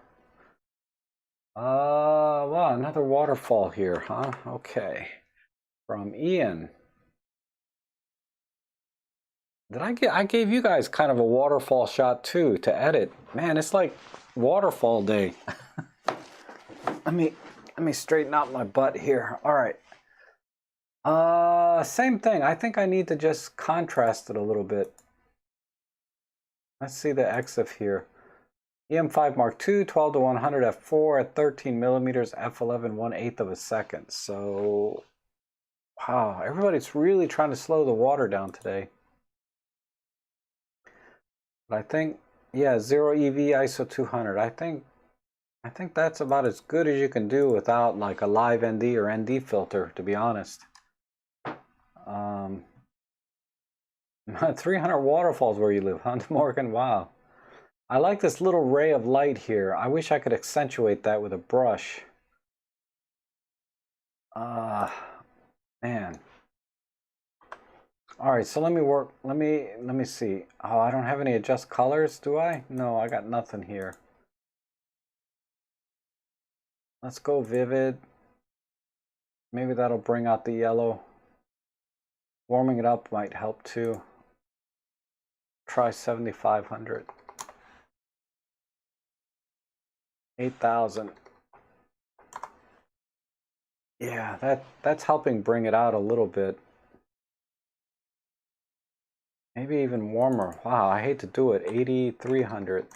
Well, another waterfall here, huh? Okay. From Ian. I gave you guys kind of a waterfall shot too to edit. Man, it's like waterfall day. Let me straighten out my butt here. All right. Same thing. I think I need to just contrast it a little bit. Let's see the EXIF here. EM5 Mark II, 12 to 100 f4 at 13 millimeters, f11, 1/8 of a second. So, wow, everybody's really trying to slow the water down today. But I think, yeah, 0 EV ISO 200. I think that's about as good as you can do without like a live ND or ND filter, to be honest. 300 waterfalls where you live, huh, Morgan? Wow. I like this little ray of light here. I wish I could accentuate that with a brush. Man. All right, so let me work. Let me see. Oh, I don't have any adjust colors, do I? No, I got nothing here. Let's go vivid. Maybe that'll bring out the yellow. Warming it up might help too. Try 7,500. 8,000. Yeah, that's helping bring it out a little bit. Maybe even warmer. Wow, I hate to do it. 8,300.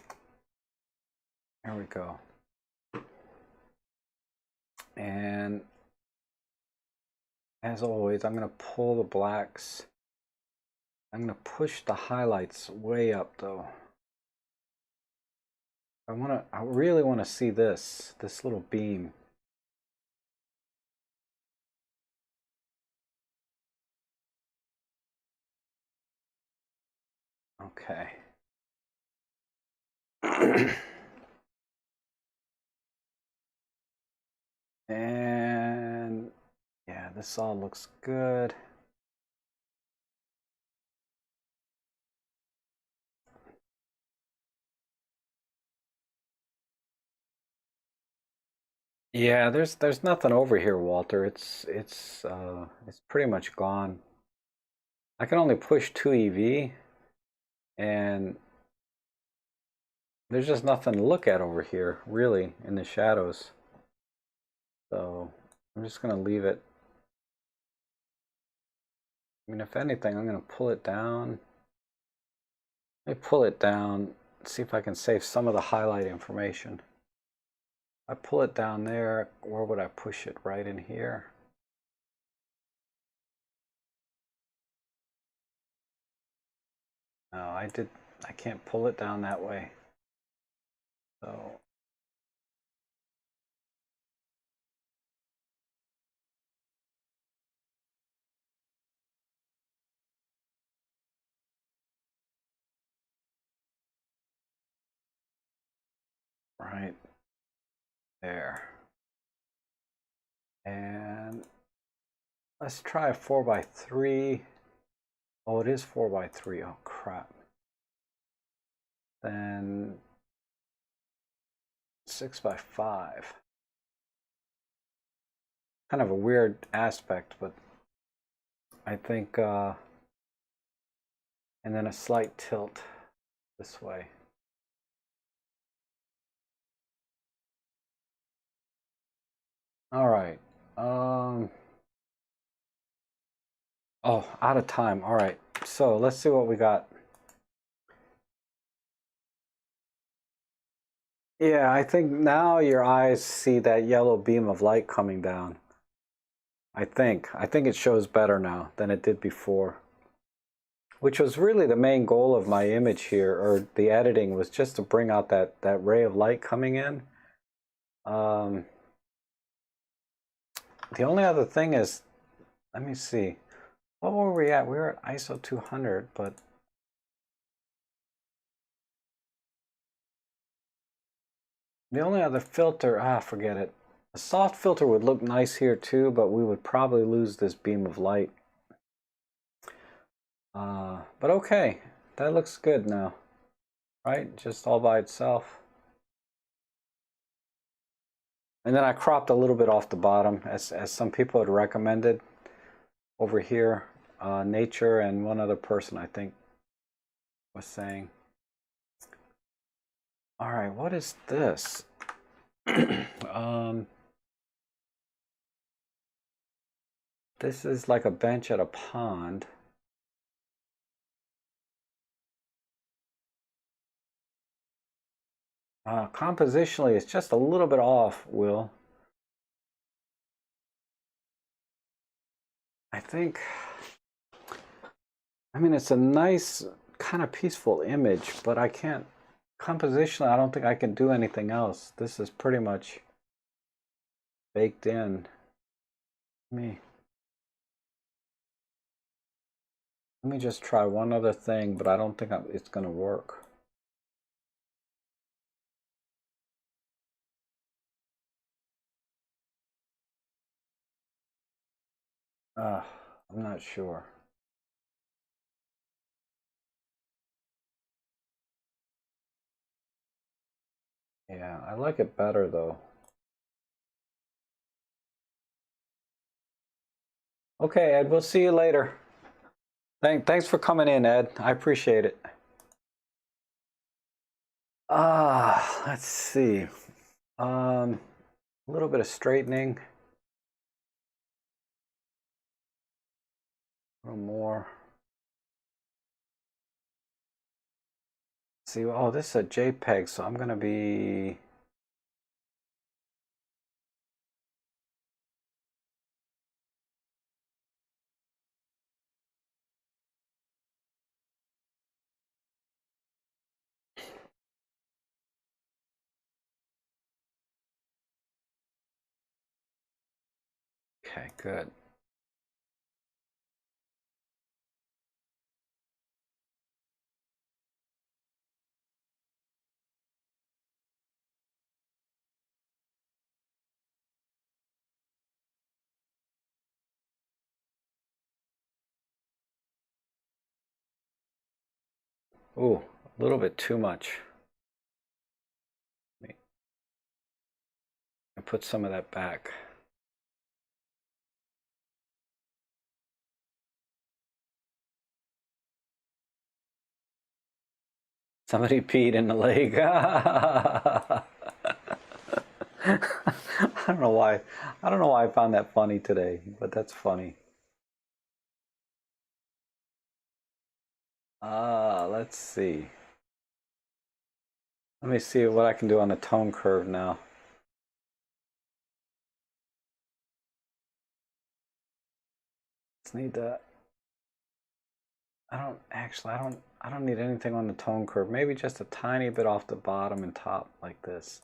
There we go. And as always, I'm going to pull the blacks. I'm going to push the highlights way up though. I really want to see this little beam. Okay. And yeah, this all looks good. Yeah, there's nothing over here, Walter. It's pretty much gone. I can only push 2 EV and there's just nothing to look at over here, really, in the shadows. So I'm just gonna leave it. I mean, if anything, I'm gonna pull it down. Let me pull it down, see if I can save some of the highlight information. I pull it down there, where would I push it? Right in here. No, I can't pull it down that way. So right there. And let's try a 4x3. Oh, it is 4x3. Oh, crap. Then 6x5. Kind of a weird aspect, but I think, and then a slight tilt this way. All right. Oh, out of time. All right. So let's see what we got. Yeah, I think now your eyes see that yellow beam of light coming down. I think it shows better now than it did before. Which was really the main goal of my image here, or the editing, was just to bring out that ray of light coming in. The only other thing is, let me see. What were we at? We were at ISO 200, but the only other filter, forget it. A soft filter would look nice here too, but we would probably lose this beam of light. But okay, that looks good now, right? Just all by itself. And then I cropped a little bit off the bottom, as some people had recommended over here. Nature and one other person, I think, was saying. All right, what is this? This is like a bench at a pond. Compositionally, it's just a little bit off, Will. I think, I mean, it's a nice, kind of peaceful image, but I can't, compositionally, I don't think I can do anything else. This is pretty much baked in. Let me just try one other thing, but I don't think it's going to work. I'm not sure. Yeah, I like it better though. Okay, Ed, we'll see you later. Thanks for coming in, Ed. I appreciate it. Let's see. A little bit of straightening. A little more. See, oh, this is a JPEG, so I'm gonna be. Okay, good. Ooh, a little bit too much. I put some of that back. Somebody peed in the lake. I don't know why. I don't know why I found that funny today, but that's funny. Let's see. Let me see what I can do on the tone curve now. Just need to. I don't need anything on the tone curve. Maybe just a tiny bit off the bottom and top like this.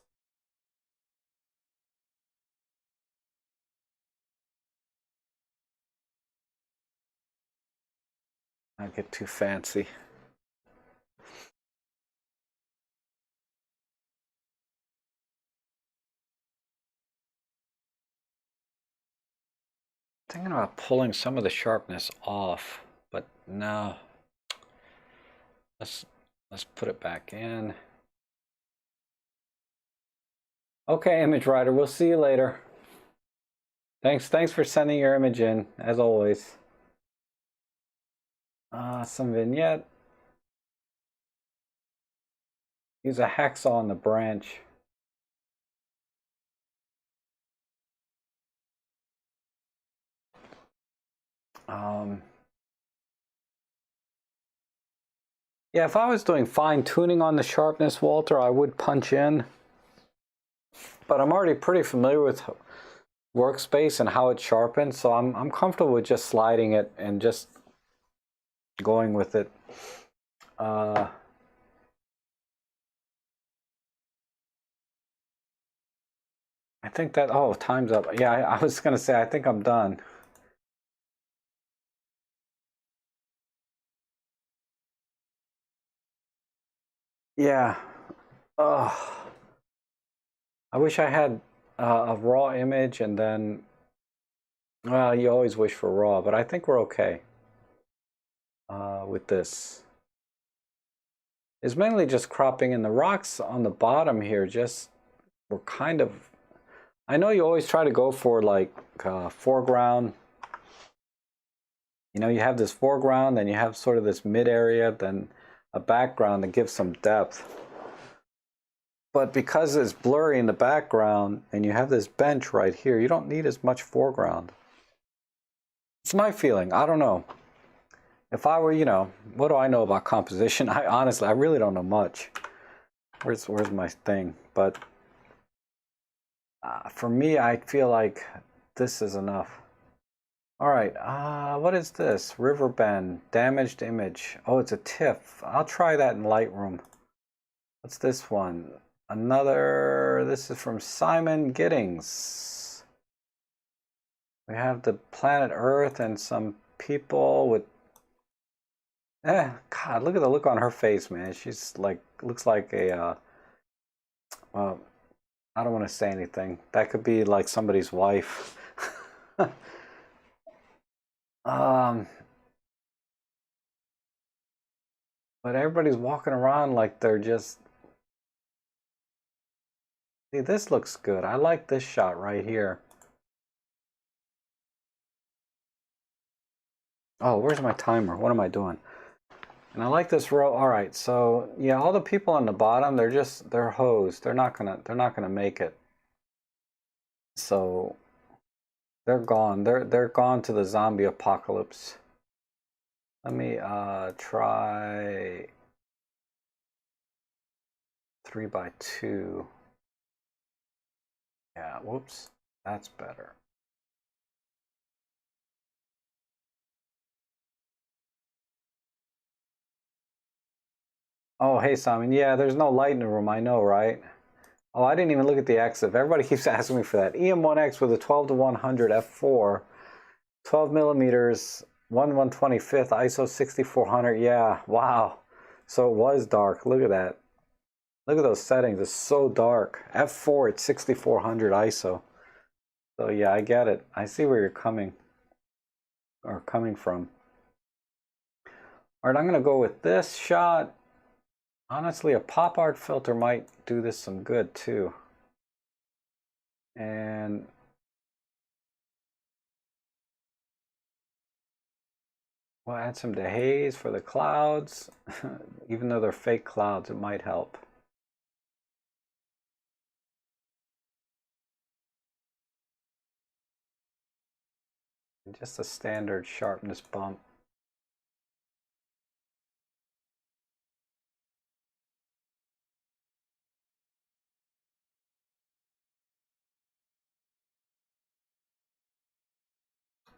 I'll get too fancy. thinking about pulling some of the sharpness off, but no. Let's put it back in. Okay, image writer, we'll see you later. Thanks for sending your image in, as always. Some vignette. Use a hacksaw on the branch. Yeah, if I was doing fine tuning on the sharpness, Walter, I would punch in. But I'm already pretty familiar with Workspace and how it sharpens, so I'm comfortable with just sliding it and just going with it. I think that, oh, time's up. Yeah, I was gonna say, I think I'm done. Yeah. Oh, I wish I had a raw image and then, well, you always wish for raw, but I think we're okay with this. It's mainly just cropping in the rocks on the bottom here. Just, we're kind of, I know you always try to go for like foreground. You know, you have this foreground, then you have sort of this mid area, then a background that gives some depth. But because it's blurry in the background and you have this bench right here, you don't need as much foreground. It's my feeling. I don't know. If I were, you know, what do I know about composition? I honestly, I really don't know much. Where's my thing? But for me, I feel like this is enough. All right, what is this? Riverbend, damaged image. Oh, it's a TIFF. I'll try that in Lightroom. What's this one? Another, this is from Simon Giddings. We have the planet Earth and some people with, God, look at the look on her face, man. She's like, looks like a, well, I don't want to say anything. That could be like somebody's wife. But everybody's walking around like they're just, see, this looks good. I like this shot right here. Oh, where's my timer? What am I doing? And I like this row. All right, so yeah, all the people on the bottom, they're hosed. They're not gonna make it. So they're gone. They're gone to the zombie apocalypse. Let me try 3x2. Yeah, whoops. That's better. Oh, hey, Simon. Yeah, there's no light in the room. I know, right? Oh, I didn't even look at the EXIF. Everybody keeps asking me for that. EM1X with a 12-to-100 f4, 12 millimeters, 1/125th, ISO 6400. Yeah, wow. So it was dark. Look at that. Look at those settings. It's so dark. F4 at 6400 ISO. So yeah, I get it. I see where you're coming from. All right, I'm going to go with this shot. Honestly, a pop art filter might do this some good too. And we'll add some dehaze for the clouds. Even though they're fake clouds, it might help. And just a standard sharpness bump.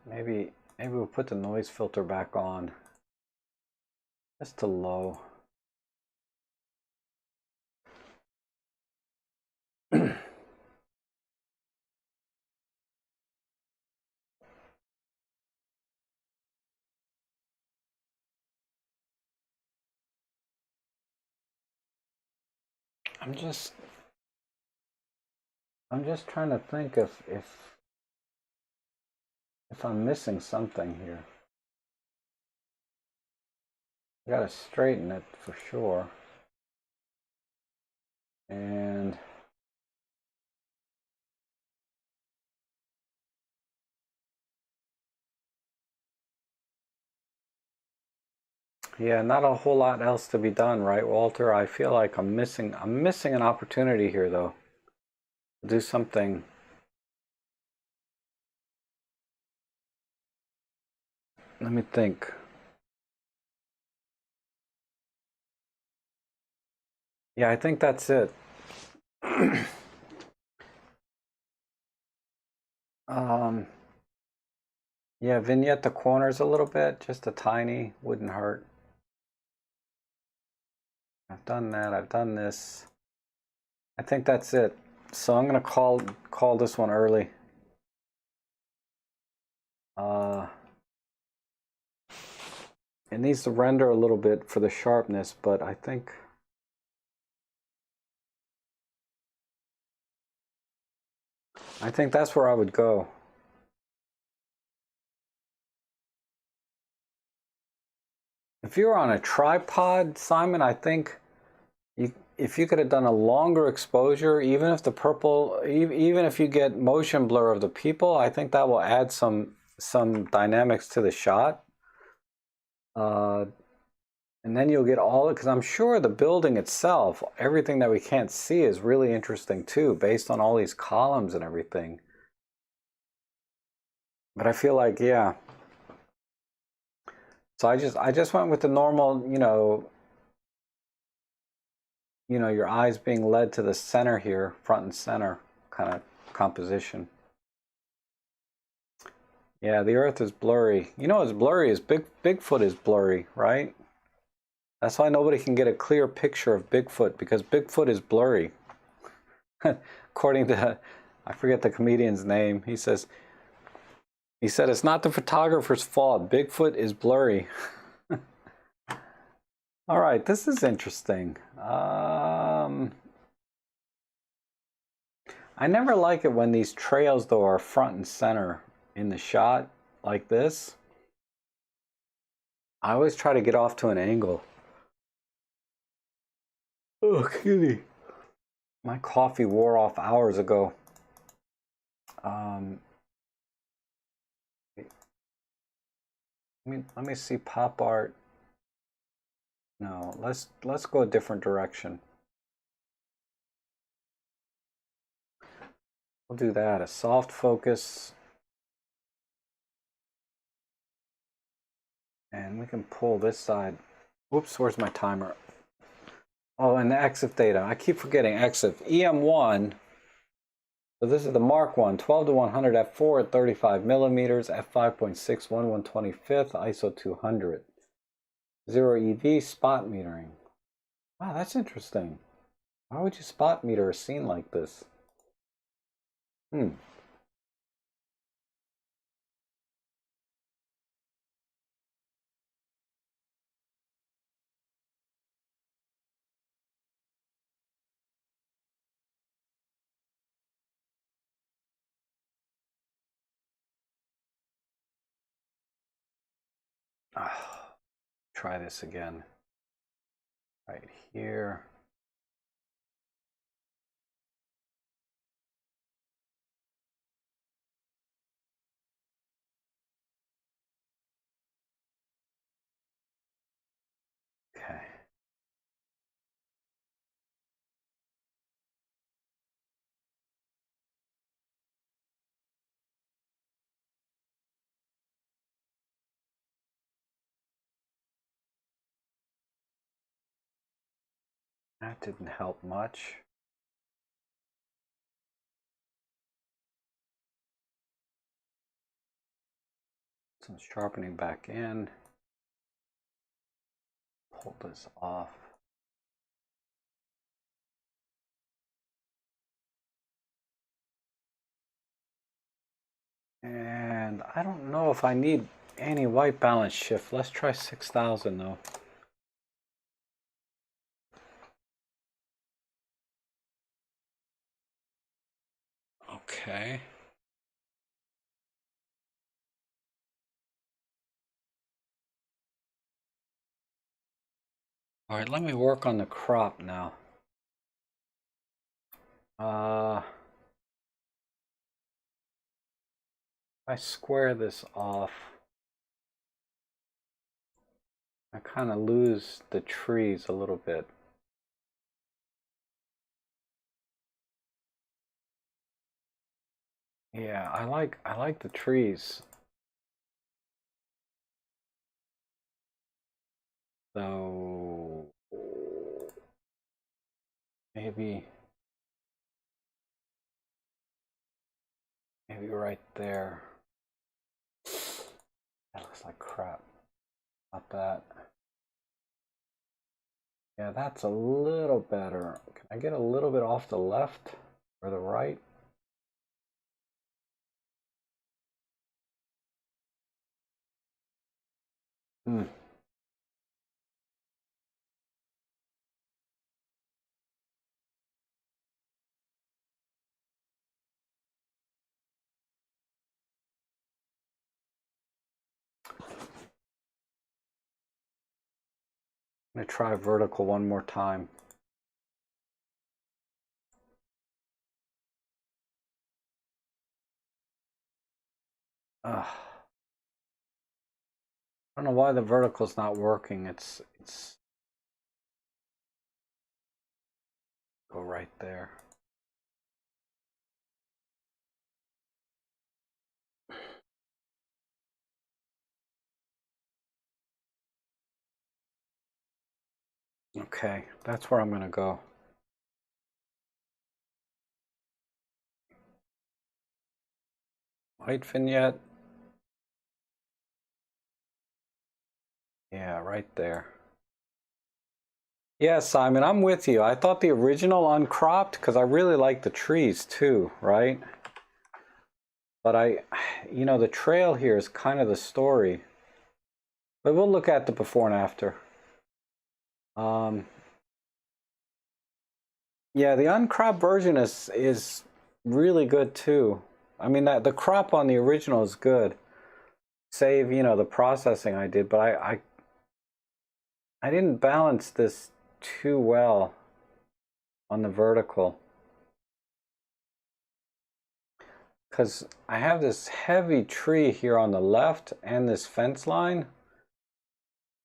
Maybe we'll put the noise filter back on. Just to low. I'm just trying to think if if I'm missing something here. I gotta straighten it for sure. And yeah, not a whole lot else to be done, right, Walter? I feel like I'm missing an opportunity here though. Do something. Let me think. Yeah, I think that's it. um, yeah, vignette the corners a little bit, just a tiny, wouldn't hurt. I've done that, I've done this. I think that's it. So I'm gonna call this one early. It needs to render a little bit for the sharpness, but I think that's where I would go. If you were on a tripod, Simon, I think if you could have done a longer exposure, even if the purple, even if you get motion blur of the people, I think that will add some dynamics to the shot. And then you'll get all it, because I'm sure the building itself, everything that we can't see is really interesting too, based on all these columns and everything. But I feel like, yeah. So I just went with the normal, your eyes being led to the center here, front and center kind of composition. Yeah, the earth is blurry. You know what's blurry is Bigfoot is blurry, right? That's why nobody can get a clear picture of Bigfoot, because Bigfoot is blurry. According to, I forget the comedian's name, he said it's not the photographer's fault. Bigfoot is blurry. All right, this is interesting. I never like it when these trails, though, are front and center in the shot like this. I always try to get off to an angle. Oh, kitty. My coffee wore off hours ago. Let me see pop art. No, let's go a different direction. We'll do that, a soft focus. And we can pull this side. Whoops, where's my timer? Oh, and the EXIF data. I keep forgetting EXIF. EM1. So this is the Mark 1, 12 to 100 f4 at 35 millimeters, f5.61 125th, ISO 200. 0 EV spot metering. Wow, that's interesting. Why would you spot meter a scene like this? Try this again. Right here. Okay. That didn't help much. Some sharpening back in. Pull this off. And I don't know if I need any white balance shift. Let's try 6,000 though. Okay. All right, let me work on the crop now. If I square this off, I kind of lose the trees a little bit. Yeah, I like the trees. So maybe right there. That looks like crap. Not that. Yeah, that's a little better. Can I get a little bit off the left or the right? Hmm. I'm gonna try vertical one more time. I don't know why the vertical's not working. It's go right there. Okay, that's where I'm gonna go. White vignette. Yeah, right there. Yeah, Simon, I'm with you. I thought the original uncropped because I really like the trees too, right? But the trail here is kind of the story. But we'll look at the before and after. Yeah, the uncropped version is really good too. I mean that the crop on the original is good. Save, the processing I did, but I didn't balance this too well on the vertical. Because I have this heavy tree here on the left and this fence line.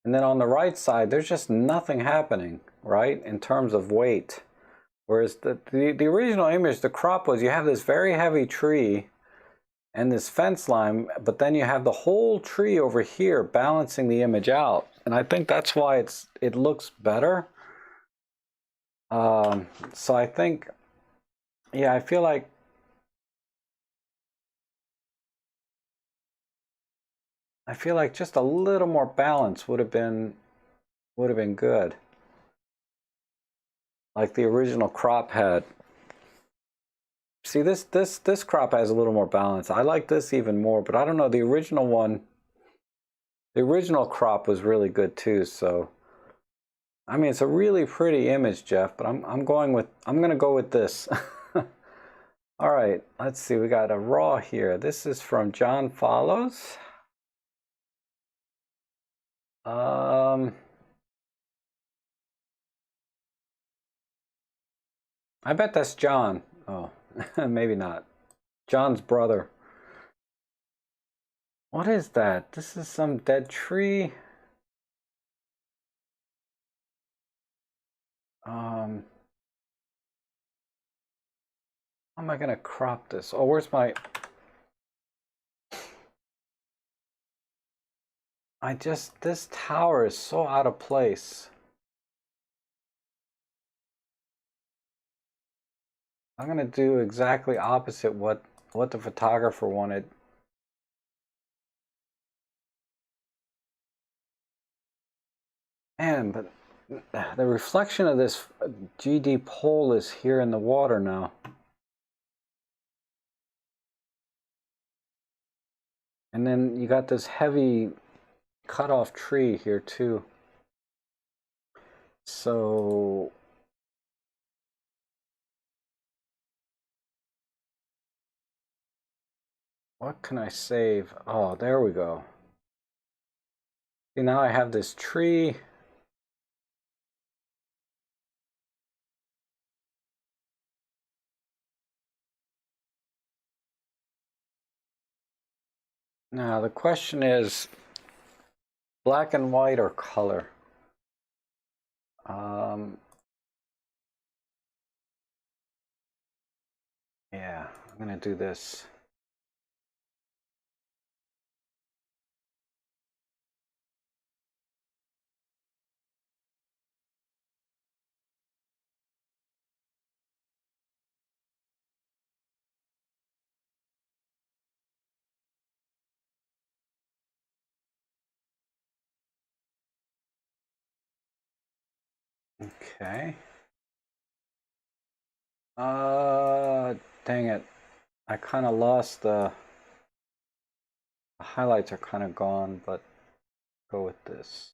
And then on the right side, there's just nothing happening, right, in terms of weight. Whereas the original image, the crop was you have this very heavy tree and this fence line, but then you have the whole tree over here balancing the image out. And I think that's why it looks better. So I think, yeah, I feel like just a little more balance would have been good. Like the original crop had. See, this crop has a little more balance. I like this even more, but I don't know, the original one, the original crop was really good too, so I mean, it's a really pretty image, Jeff, but I'm gonna go with this. All right, let's see. We got a raw here. This is from John Follows. I bet that's John. Oh, maybe not. John's brother. What is that? This is some dead tree. How am I gonna crop this? Oh, where's my... this tower is so out of place. I'm gonna do exactly opposite what the photographer wanted. Man, but the reflection of this GD pole is here in the water now. And then you got this heavy cut-off tree here too. So what can I save? Oh, there we go. See, now I have this tree. Now the question is black and white or color? Yeah, I'm gonna do this. Okay. Dang it. I kind of lost the highlights are kind of gone, but go with this.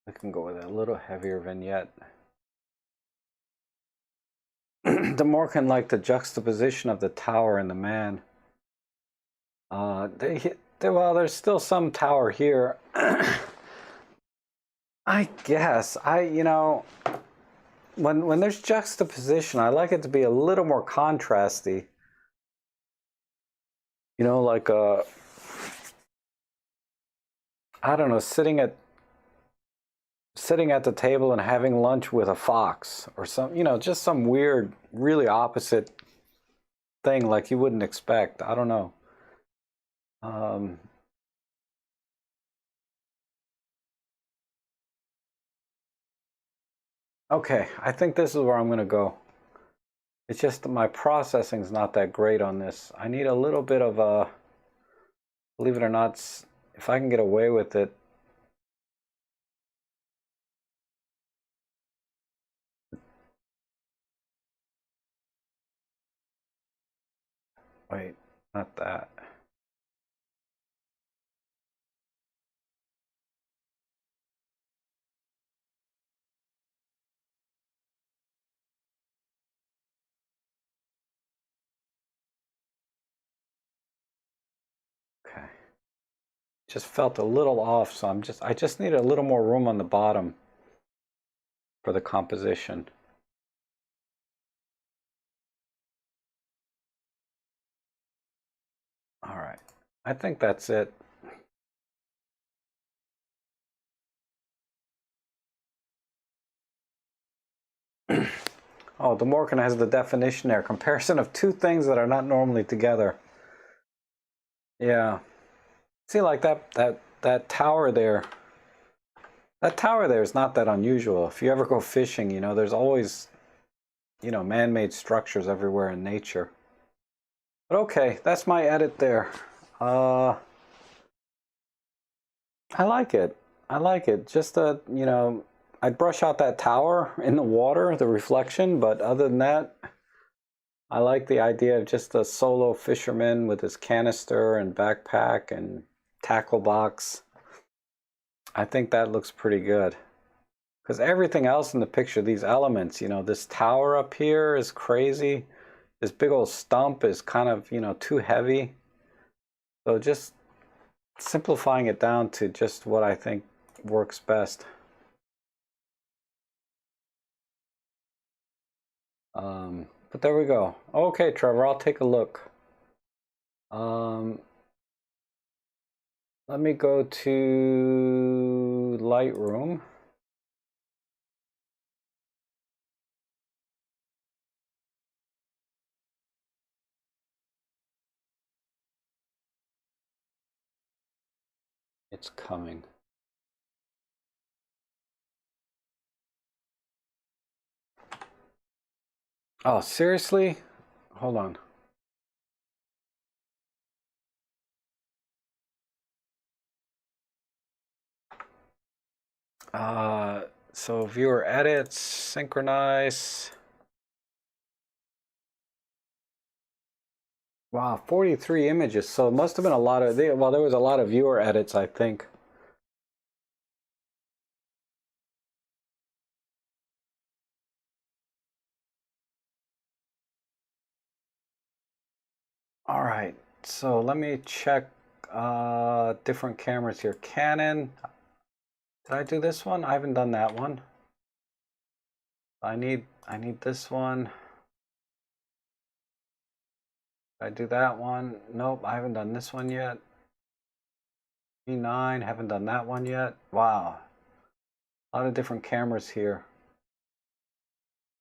We can go with a little heavier vignette. The more can like the juxtaposition of the tower and the man. Well, there's still some tower here. I guess when there's juxtaposition, I like it to be a little more contrasty. Like I don't know, sitting at the table and having lunch with a fox or just some weird, really opposite thing like you wouldn't expect. I don't know. Okay, I think this is where I'm gonna go. It's just my processing's not that great on this. I need a little bit of a, believe it or not, if I can get away with it. Wait, not that. Okay. Just felt a little off, so I just need a little more room on the bottom for the composition. All right, I think that's it. Oh, the Morgan has the definition there. Comparison of two things that are not normally together. Yeah. See, like that tower there. That tower there is not that unusual. If you ever go fishing, there's always, man-made structures everywhere in nature. But okay, that's my edit there. I like it. I like it. Just I'd brush out that tower in the water, the reflection, but other than that, I like the idea of just a solo fisherman with his canister and backpack and tackle box. I think that looks pretty good. Because everything else in the picture, these elements, this tower up here is crazy. This big old stump is kind of, too heavy. So just simplifying it down to just what I think works best. But there we go. Okay, Trevor, I'll take a look. Let me go to Lightroom. It's coming. Oh, seriously? Hold on. So viewer edits, synchronize. Wow, 43 images. So it must have been a lot of, well, there was a lot of viewer edits, I think. All right, so let me check different cameras here. Canon. Did I do this one? I haven't done that one. I need this one. Did I do that one? Nope, I haven't done this one yet. E9, haven't done that one yet. Wow, a lot of different cameras here.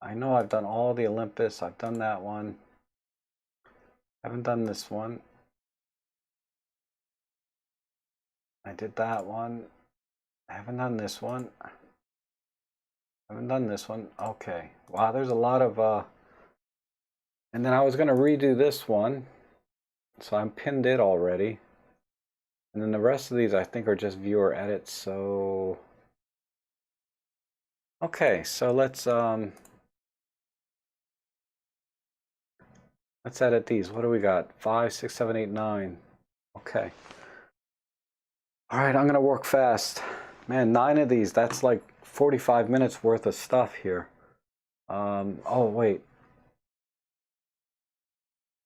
I know I've done all the Olympus. I've done that one. Haven't done this one. I did that one. I haven't done this one. Haven't done this one. Okay. Wow, there's a lot of and then I was gonna redo this one. So I'm pinned it already. And then the rest of these I think are just viewer edits. So okay, so let's edit these. What do we got? 5, 6, 7, 8, 9. Okay. All right, I'm gonna work fast. Man, 9 of these. That's like 45 minutes worth of stuff here. Oh wait.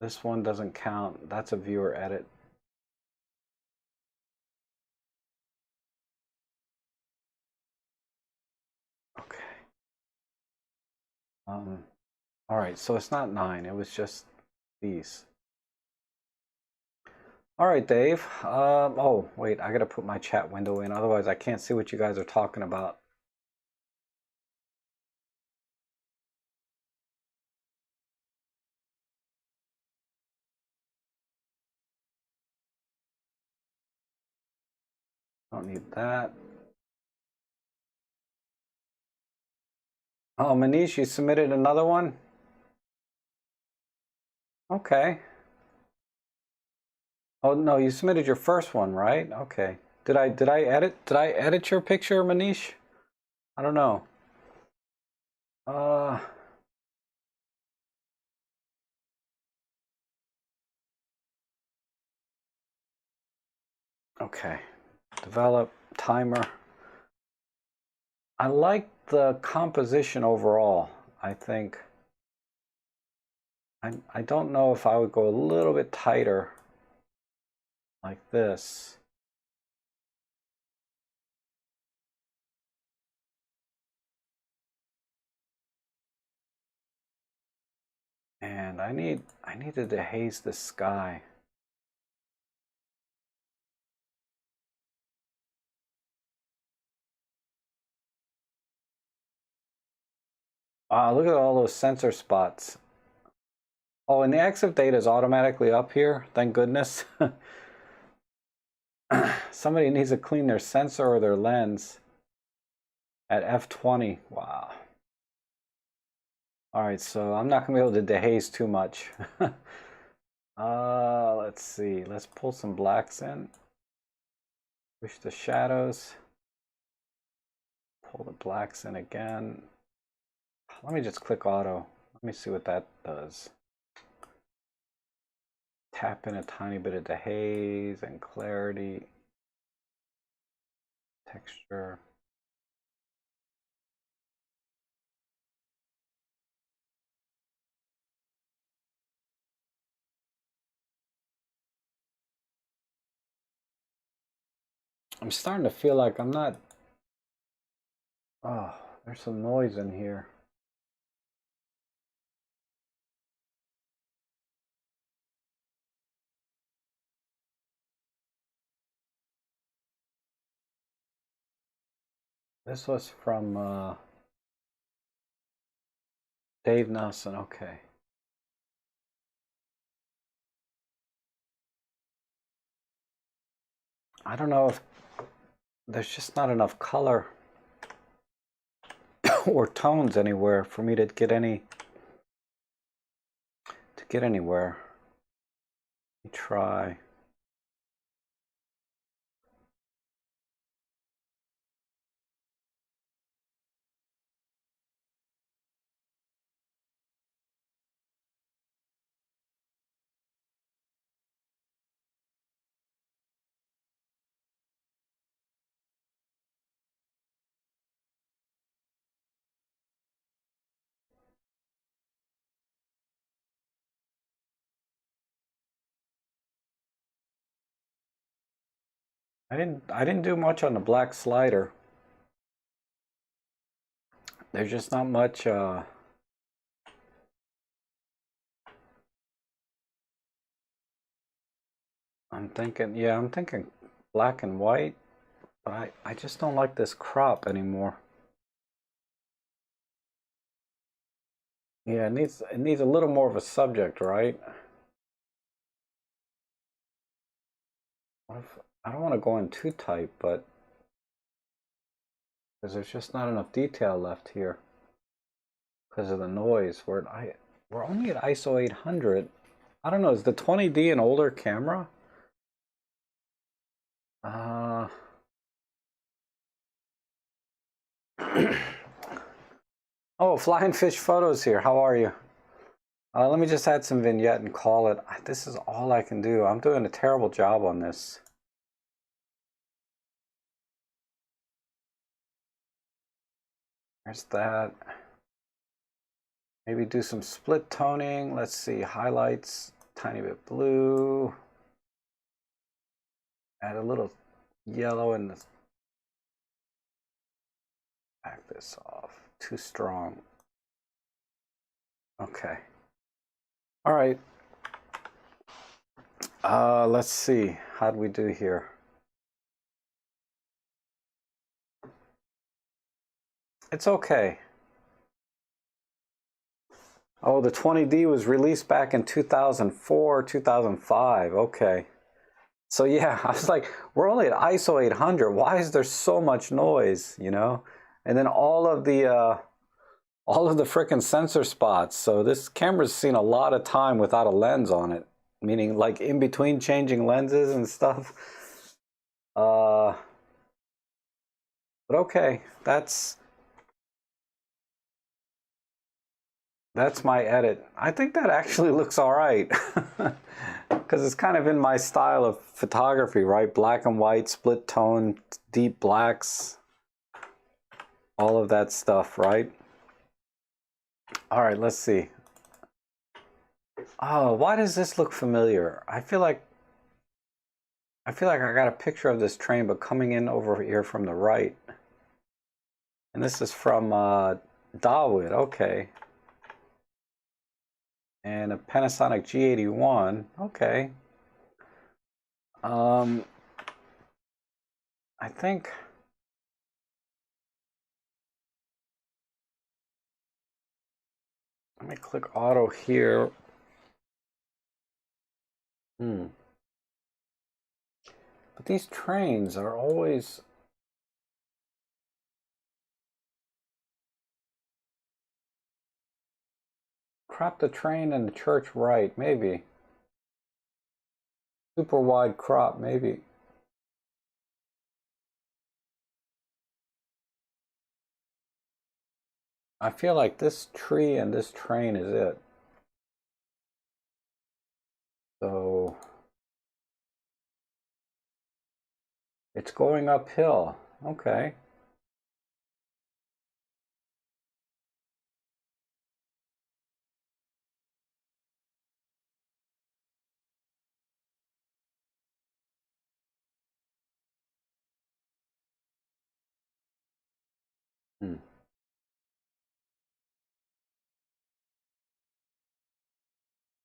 This one doesn't count. That's a viewer edit. Okay. All right, so it's not 9. It was just these. All right, Dave. Oh, wait, I gotta put my chat window in. Otherwise, I can't see what you guys are talking about. Don't need that. Oh, Manish, you submitted another one? Okay. Oh no, you submitted your first one, right? Okay. Did I edit your picture, Manish? I don't know. Uh okay. Develop timer. I like the composition overall. I think I don't know if I would go a little bit tighter like this. And I need to dehaze the sky. Look at all those sensor spots. Oh, and the EXIF data is automatically up here. Thank goodness. Somebody needs to clean their sensor or their lens at f20. Wow. All right, so I'm not gonna be able to dehaze too much. Let's see. Let's pull some blacks in. Push the shadows. Pull the blacks in again. Let me just click auto. Let me see what that does. Tap in a tiny bit of dehaze and clarity. Texture. I'm starting to feel like I'm not. Oh, there's some noise in here. This was from Dave Nelson. Okay. I don't know if there's just not enough color or tones anywhere for me to get anywhere. Let me try. I didn't do much on the black slider. There's just not much I'm thinking black and white, but I just don't like this crop anymore. Yeah, it needs a little more of a subject, right? What if, I don't want to go in too tight, but because there's just not enough detail left here because of the noise. We're only at ISO 800. I don't know, is the 20D an older camera? Uh, oh, Flying Fish Photos here. How are you? Let me just add some vignette and call it. This is all I can do. I'm doing a terrible job on this. There's that. Maybe do some split toning. Let's see, highlights, tiny bit blue. Add a little yellow in the, back this off. Too strong. Okay. All right. Let's see. How'd we do here? It's okay. Oh, the 20D was released back in 2004, 2005. Okay. So yeah, I was like, we're only at ISO 800. Why is there so much noise, you know? And then all of the frickin' sensor spots. So this camera's seen a lot of time without a lens on it, meaning like in between changing lenses and stuff. But okay, that's my edit. I think that actually looks all right. Because it's kind of in my style of photography, right? Black and white, split tone, deep blacks, all of that stuff, right? All right, let's see. Oh, why does this look familiar? I feel like I got a picture of this train, but coming in over here from the right. And this is from Dawood, okay. And a Panasonic G81, okay. I think let me click auto here. But these trains are always crop the train and the church right, maybe. Super wide crop, maybe. I feel like this tree and this train is it. So it's going uphill. Okay.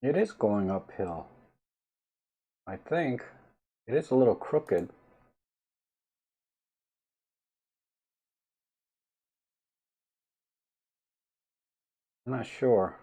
It is going uphill. I think it is a little crooked. I'm not sure.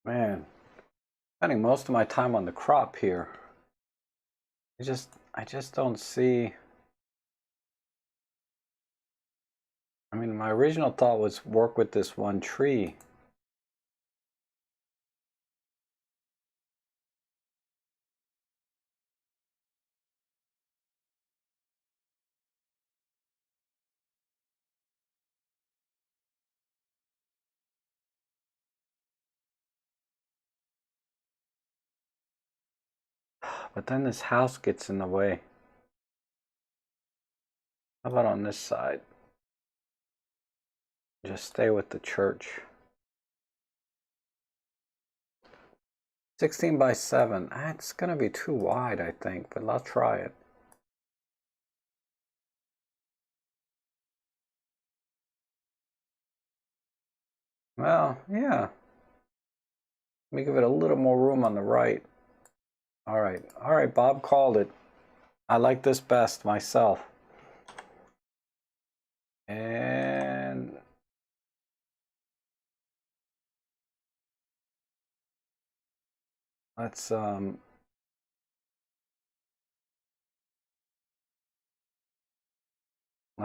Man, spending most of my time on the crop here. I just don't see. I mean, my original thought was work with this one tree. But then this house gets in the way. How about on this side? Just stay with the church. 16 by 7. It's going to be too wide, I think, but I'll try it. Well, yeah. Let me give it a little more room on the right. All right, Bob called it. I like this best myself. And let's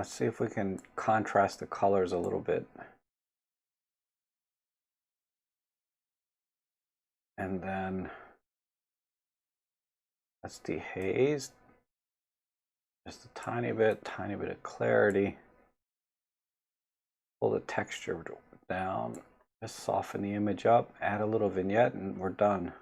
see if we can contrast the colors a little bit. And then let's dehaze just a tiny bit of clarity. Pull the texture down, just soften the image up, add a little vignette, and we're done.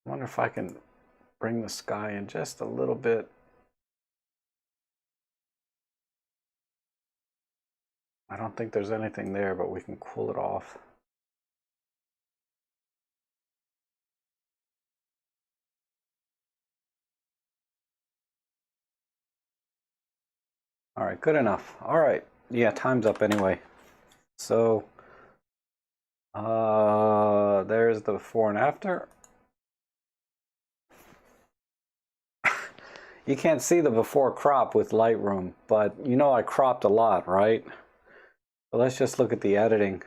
I wonder if I can bring the sky in just a little bit. I don't think there's anything there, but we can cool it off. All right, good enough. All right, yeah, time's up anyway. So there's the before and after. You can't see the before crop with Lightroom, but you know I cropped a lot, right? So let's just look at the editing.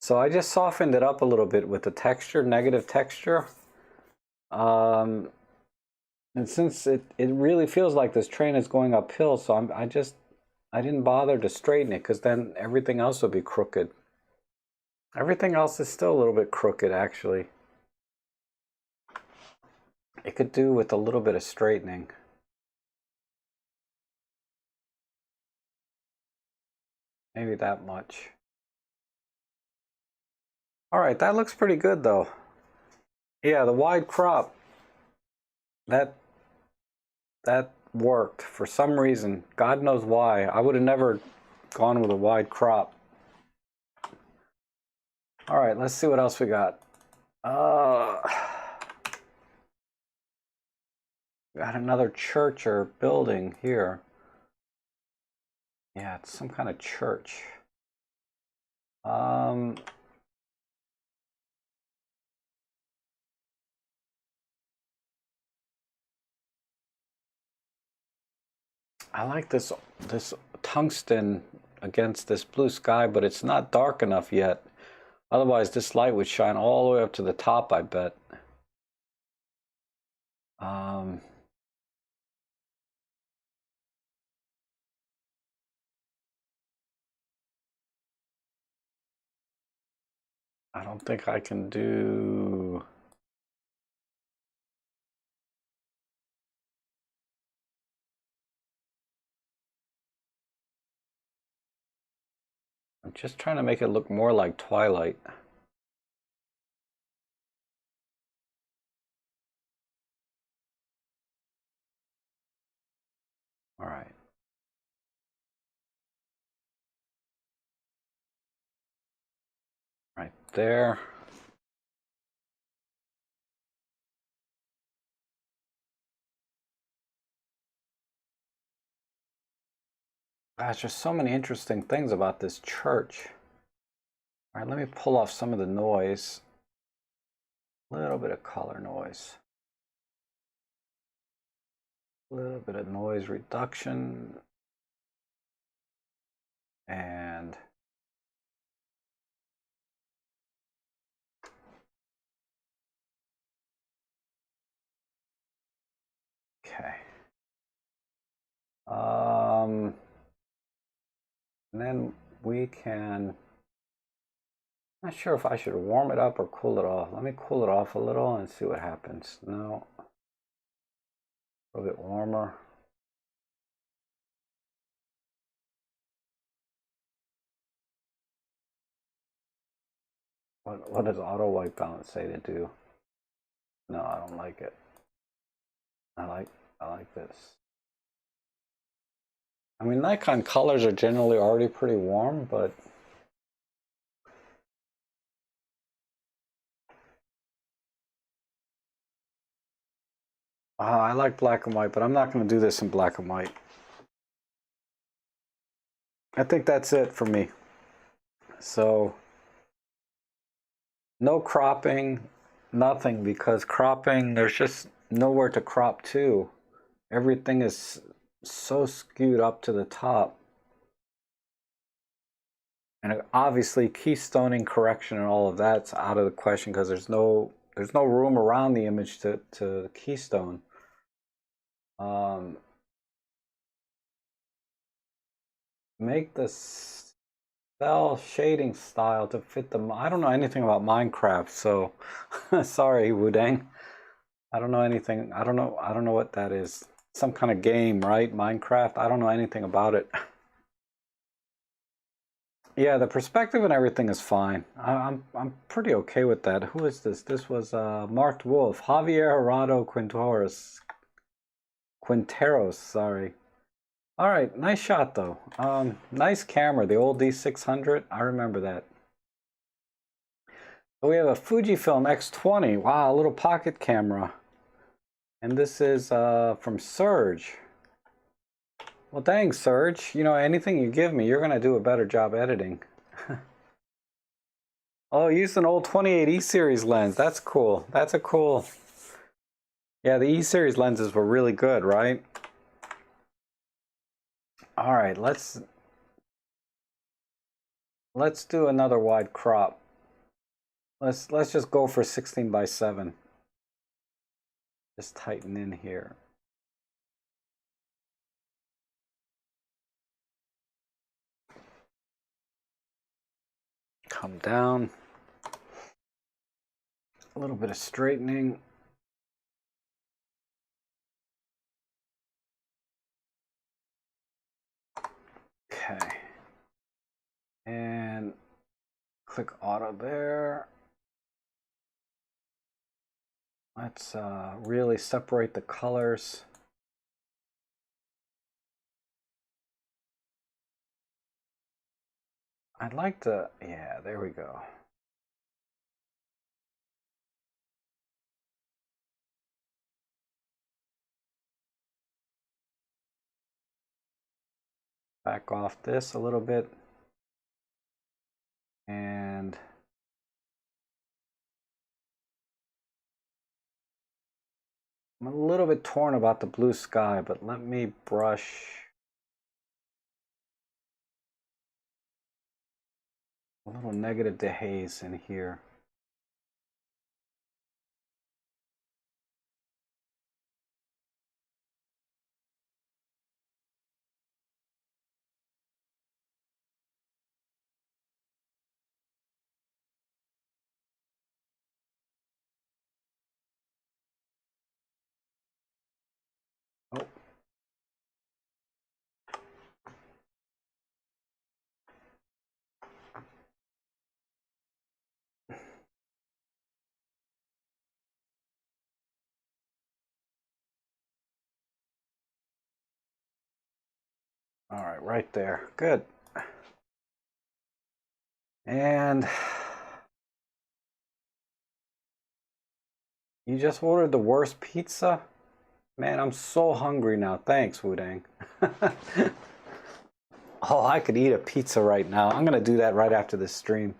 So I just softened it up a little bit with the texture, negative texture. And since it really feels like this train is going uphill, so I didn't bother to straighten it because then everything else would be crooked. Everything else is still a little bit crooked, actually. It could do with a little bit of straightening. Maybe that much. All right, that looks pretty good though. Yeah, the wide crop, that worked for some reason. God knows why. I would have never gone with a wide crop. All right, let's see what else we got. Got another church or building here. Yeah, it's some kind of church. I like this tungsten against this blue sky, but it's not dark enough yet. Otherwise, this light would shine all the way up to the top, I bet. I don't think I can do... I'm just trying to make it look more like twilight. All right. Right there. Gosh, there's so many interesting things about this church. All right, let me pull off some of the noise. A little bit of color noise. A little bit of noise reduction. And okay. And then we can Not sure if I should warm it up or cool it off. Let me cool it off a little and see what happens. No, a little bit warmer. What does auto white balance say to do? No, I don't like it. I like this. I mean, Nikon colors are generally already pretty warm, but I like black and white, but I'm not going to do this in black and white. I think that's it for me. So no cropping, nothing, because cropping, there's just nowhere to crop to. Everything is so skewed up to the top. And obviously keystoning, correction, and all of that's out of the question because there's no room around the image to keystone. Make the cell shading style to fit the. I don't know anything about Minecraft, so sorry, Wudang. I don't know anything. I don't know what that is. Some kind of game, right? Minecraft. I don't know anything about it. Yeah, the perspective and everything is fine. I'm pretty okay with that. Who is this? This was Marked Wolf, Javier Herrado Quinteros. Sorry. All right, nice shot though. Nice camera, the old D600. I remember that. So we have a Fujifilm X20. Wow, a little pocket camera. And this is from Surge. Well, dang, Surge. You know, anything you give me, you're going to do a better job editing. Oh, use an old 28 E-series lens. That's cool. That's a cool. Yeah, the E-series lenses were really good, right? All right, let's do another wide crop. Let's just go for 16:7. Just tighten in here. Come down. A little bit of straightening. Okay. And click auto there. Let's really separate the colors. I'd like to, yeah, there we go. Back off this a little bit. And I'm a little bit torn about the blue sky, but let me brush a little negative dehaze in here. Oh. All right, right there. Good. And you just ordered the worst pizza? Man, I'm so hungry now. Thanks, Wudang. Oh, I could eat a pizza right now. I'm gonna do that right after this stream.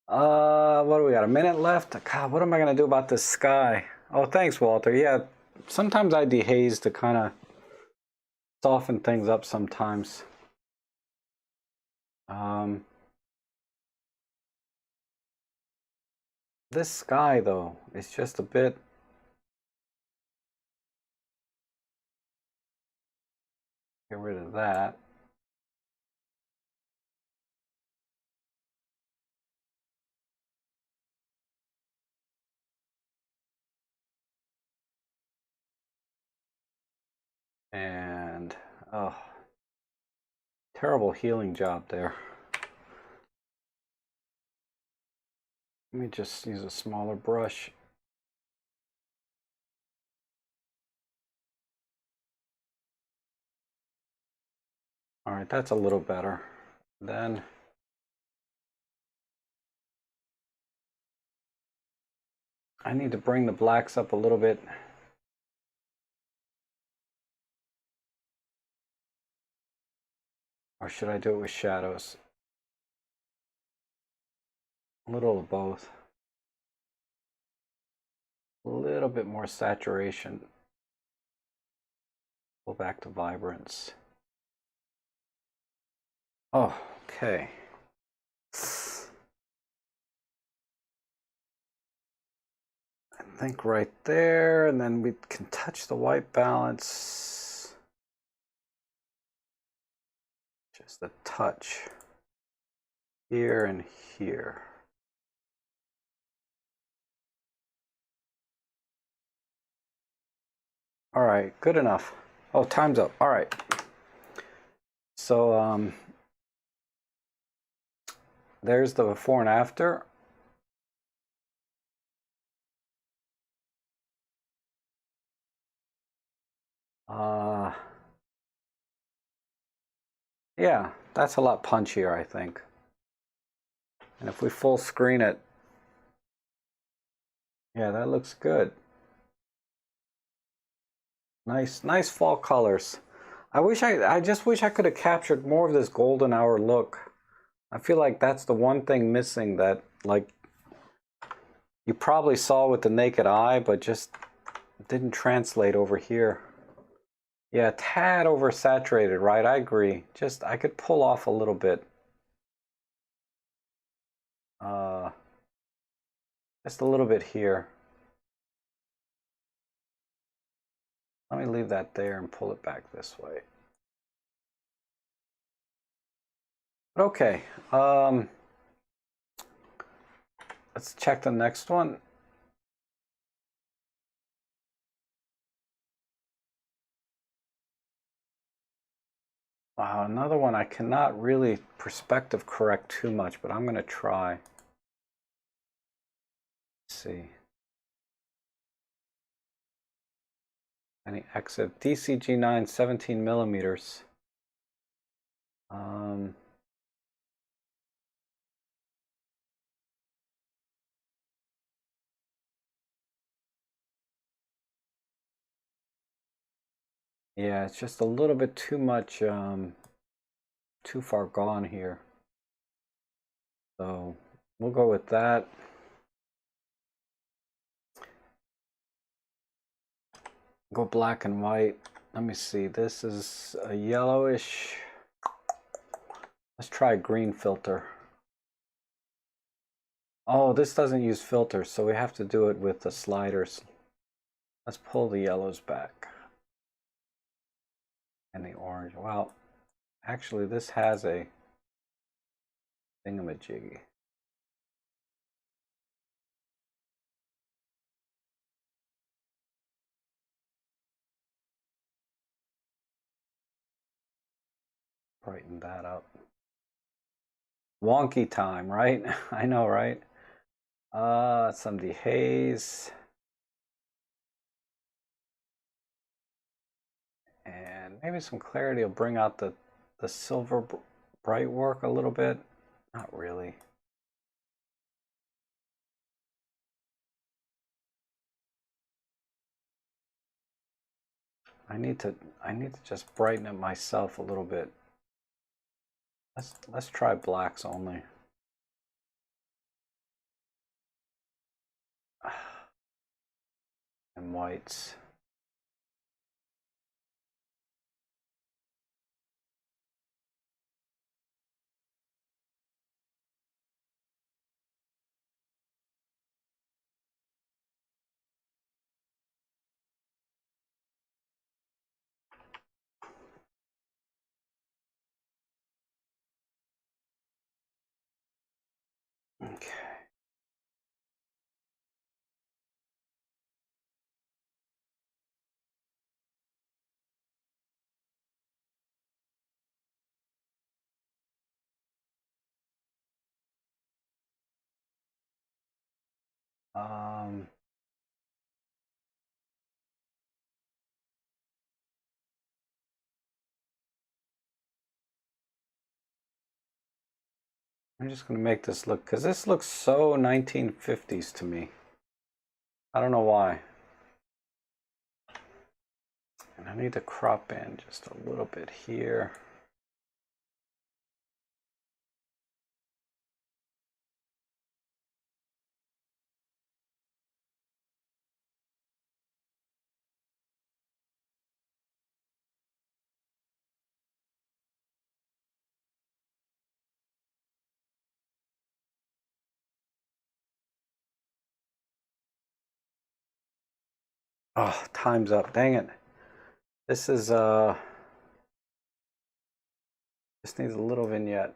What do we got? A minute left? God, what am I gonna do about this sky? Oh, thanks, Walter. Yeah, sometimes I dehaze to kind of soften things up sometimes. This sky, though, is just a bit... Get rid of that. And oh, terrible healing job there. Let me just use a smaller brush. All right, that's a little better. Then I need to bring the blacks up a little bit. Or should I do it with shadows? A little of both. A little bit more saturation. Go back to vibrance. Oh, okay. I think right there, and then we can touch the white balance. Just a touch. Here and here. All right, good enough. Oh, time's up. All right. So there's the before and after. Yeah, that's a lot punchier, I think. And if we full screen it, yeah, that looks good. Nice fall colors. I just wish I could have captured more of this golden hour look. I feel like that's the one thing missing that, like, you probably saw with the naked eye, but just didn't translate over here. Yeah, tad oversaturated, right? I agree. Just, I could pull off a little bit. Just a little bit here. Let me leave that there and pull it back this way. Okay, let's check the next one. Wow, another one I cannot really perspective correct too much, but I'm going to try. Let's see. Any exit DCG9 17 millimeters. Yeah, it's just a little bit too much, too far gone here. So we'll go with that. Go black and white. Let me see. This is a yellowish. Let's try a green filter. Oh, this doesn't use filters, so we have to do it with the sliders. Let's pull the yellows back. And the orange. Well, actually, this has a thingamajiggy. Brighten that up. Wonky time, right? I know, right? Some dehaze. And maybe some clarity will bring out the silver bright work a little bit. Not really. I need to just brighten it myself a little bit. Let's try blacks only. And whites. Okay. Um, I'm just going to make this look, because this looks so 1950s to me. I don't know why. And I need to crop in just a little bit here. Oh, time's up. Dang it. This is this needs a little vignette.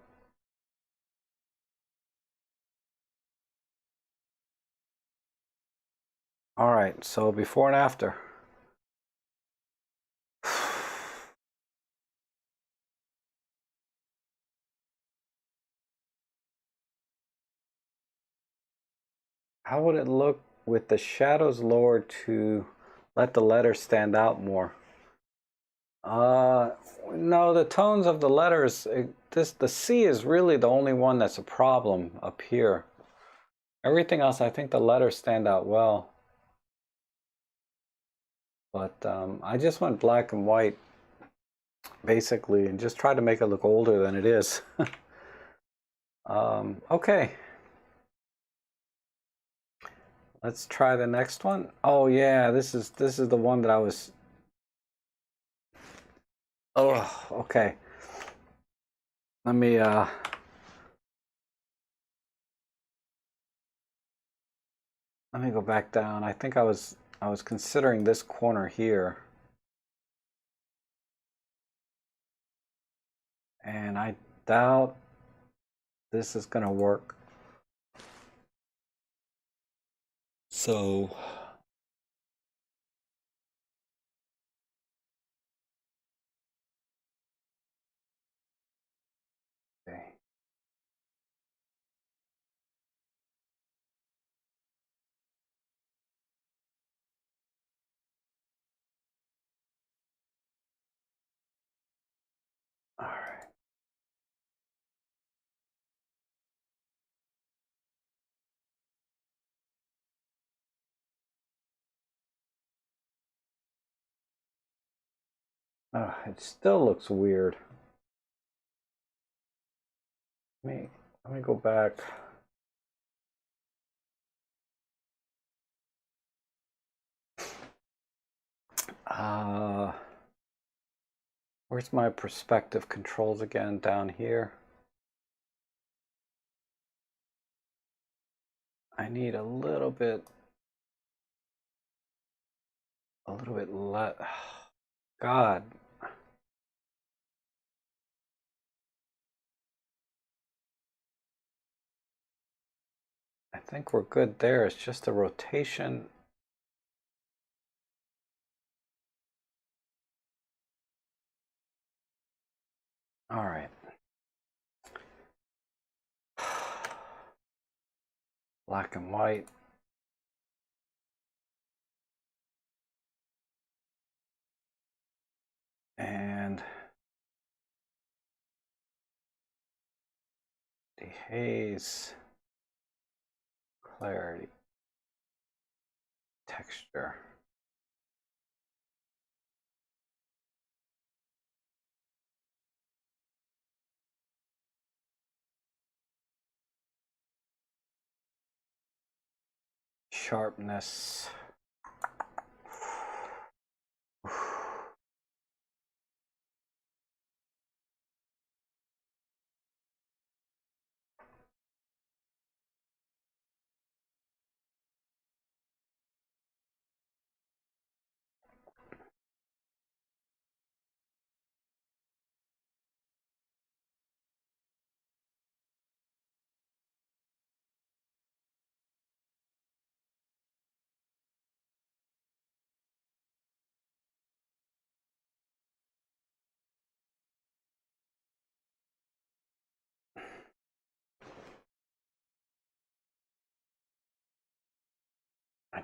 All right, so before and after. How would it look with the shadows lowered to let the letters stand out more? No, the tones of the letters, the C is really the only one that's a problem up here. Everything else, I think the letters stand out well. But I just went black and white, basically, and just tried to make it look older than it is. Okay. Let's try the next one. Oh yeah, this is the one that I was. Oh, okay. Let me go back down. I think I was considering this corner here. And I doubt this is going to work. So okay. All right. It still looks weird. Let me go back. Where's my perspective controls again? Down here. I need a little bit less. God. I think we're good there. It's just a rotation. All right. Black and white. And dehaze, clarity, texture. Sharpness.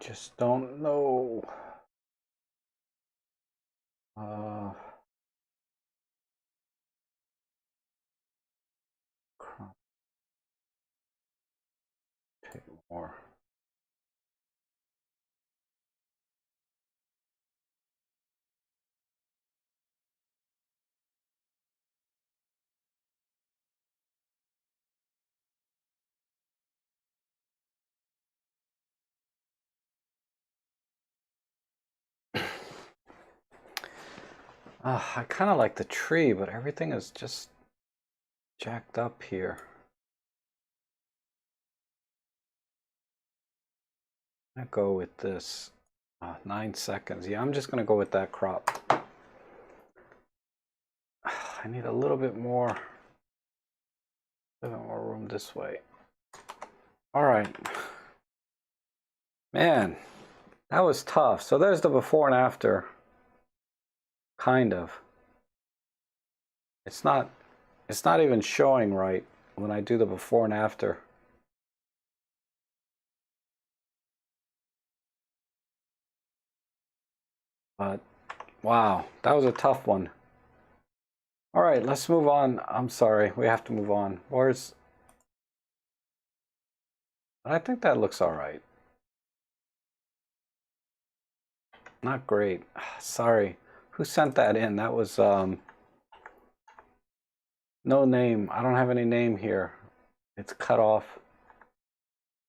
just don't know. Take more. I kind of like the tree, but everything is just jacked up here. I'm gonna go with this. 9 seconds. Yeah, I'm just gonna go with that crop. I need a little bit more room this way. All right. Man, that was tough. So there's the before and after. Kind of. It's not even showing right when I do the before and after. But wow, that was a tough one. All right, let's move on. I'm sorry, we have to move on. But I think that looks all right. Not great. Sorry. Who sent that in? That was no name. I don't have any name here. It's cut off.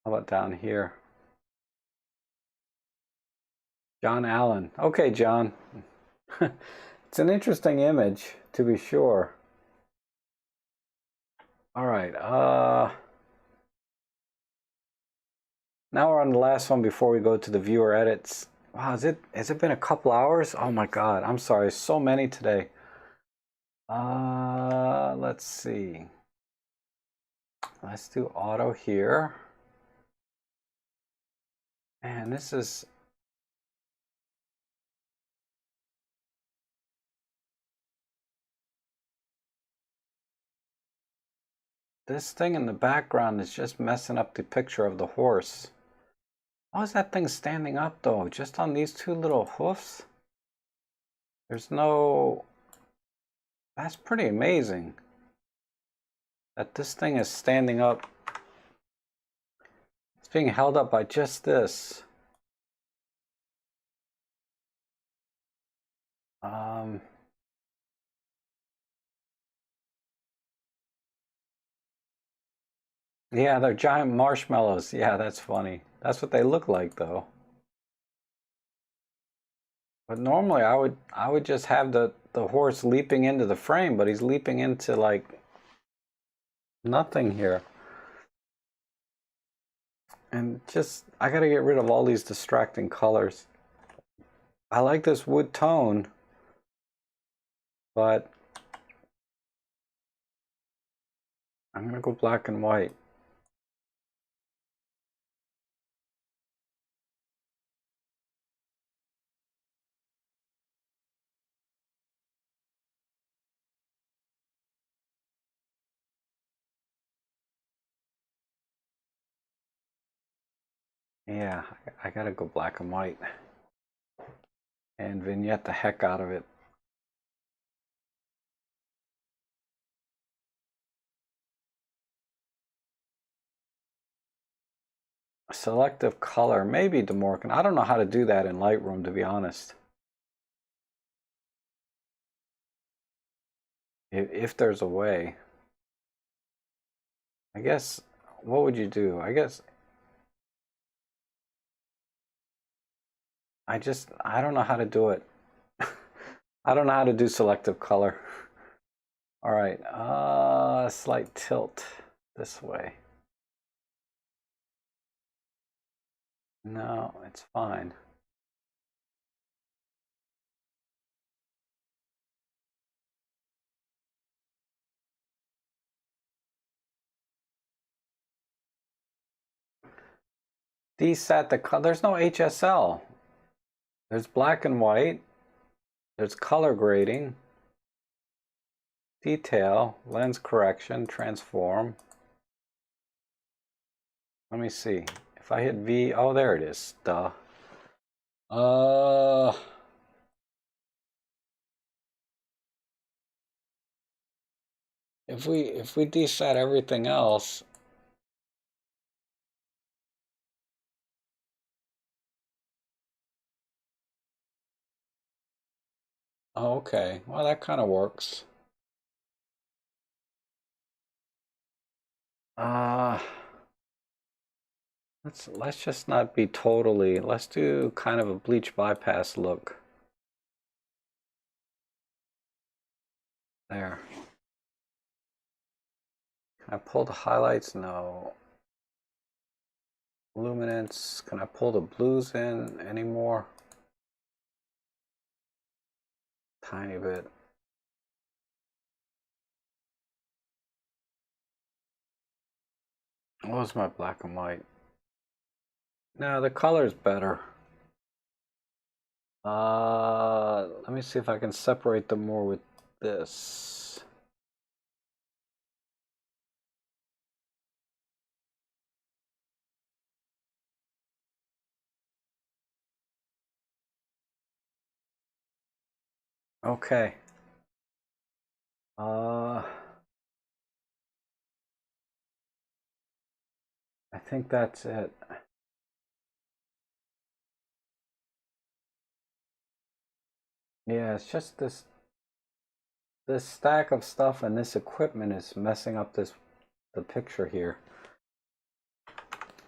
How about down here? John Allen. Okay, John. It's an interesting image, to be sure. All right. Now we're on the last one before we go to the viewer edits. Wow, has it been a couple hours? Oh my God, I'm sorry, so many today. Let's see. Let's do auto here. And this is this thing in the background is just messing up the picture of the horse. How is that thing standing up though? Just on these two little hoofs? There's no... That's pretty amazing. That this thing is standing up. It's being held up by just this. Yeah, they're giant marshmallows. Yeah, that's funny. That's what they look like though. But normally I would just have the horse leaping into the frame, but he's leaping into like nothing here. And just I gotta get rid of all these distracting colors. I like this wood tone, but I'm gonna go black and white. Yeah, I gotta go black and white and vignette the heck out of it. Selective color, maybe DeMorgan. I don't know how to do that in Lightroom, to be honest. If there's a way. I guess, what would you do? I guess, I don't know how to do it. I don't know how to do selective color. All right, slight tilt this way. No, it's fine. Deset the color. There's no HSL. There's black and white. There's color grading. Detail, lens correction, transform. Let me see. If I hit V, oh, there it is. Duh. Uh, if we deset everything else, oh, okay. Well, that kind of works. Uh, let's just not be totally. Let's do kind of a bleach bypass look. There. Can I pull the highlights? No. Luminance. Can I pull the blues in anymore? Tiny bit. What was my black and white? No, the color's better. Let me see if I can separate them more with this. Okay. I think that's it. Yeah, it's just this stack of stuff and this equipment is messing up the picture here.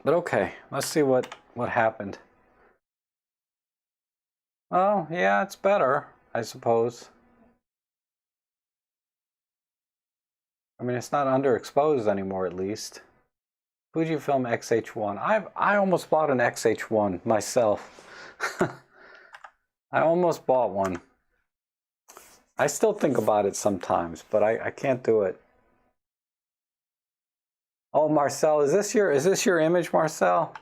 But okay, let's see what happened. Oh, yeah, it's better, I suppose. I mean, it's not underexposed anymore, at least. Fujifilm X-H1. I almost bought an X-H1 myself. I almost bought one. I still think about it sometimes, but I can't do it. Oh, Marcel, is this your image, Marcel?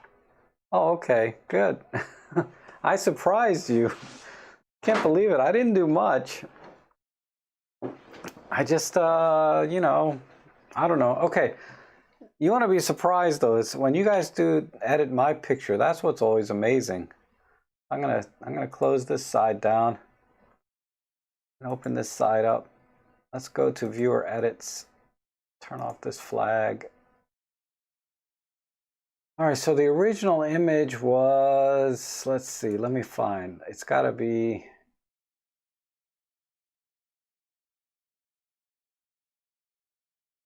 Oh, okay, good. I surprised you. Can't believe it. I didn't do much. I just, you know, I don't know. Okay, you want to be surprised though. Is when you guys do edit my picture. That's what's always amazing. I'm gonna close this side down and open this side up. Let's go to viewer edits. Turn off this flag. All right, so the original image was, let's see, let me find. It's got to be,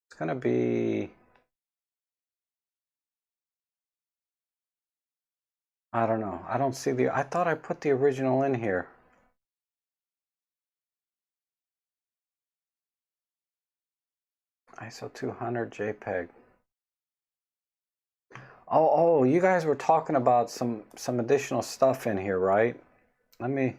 it's going to be, I don't know. I don't see I thought I put the original in here. ISO 200 JPEG. Oh, you guys were talking about some additional stuff in here, right? Let me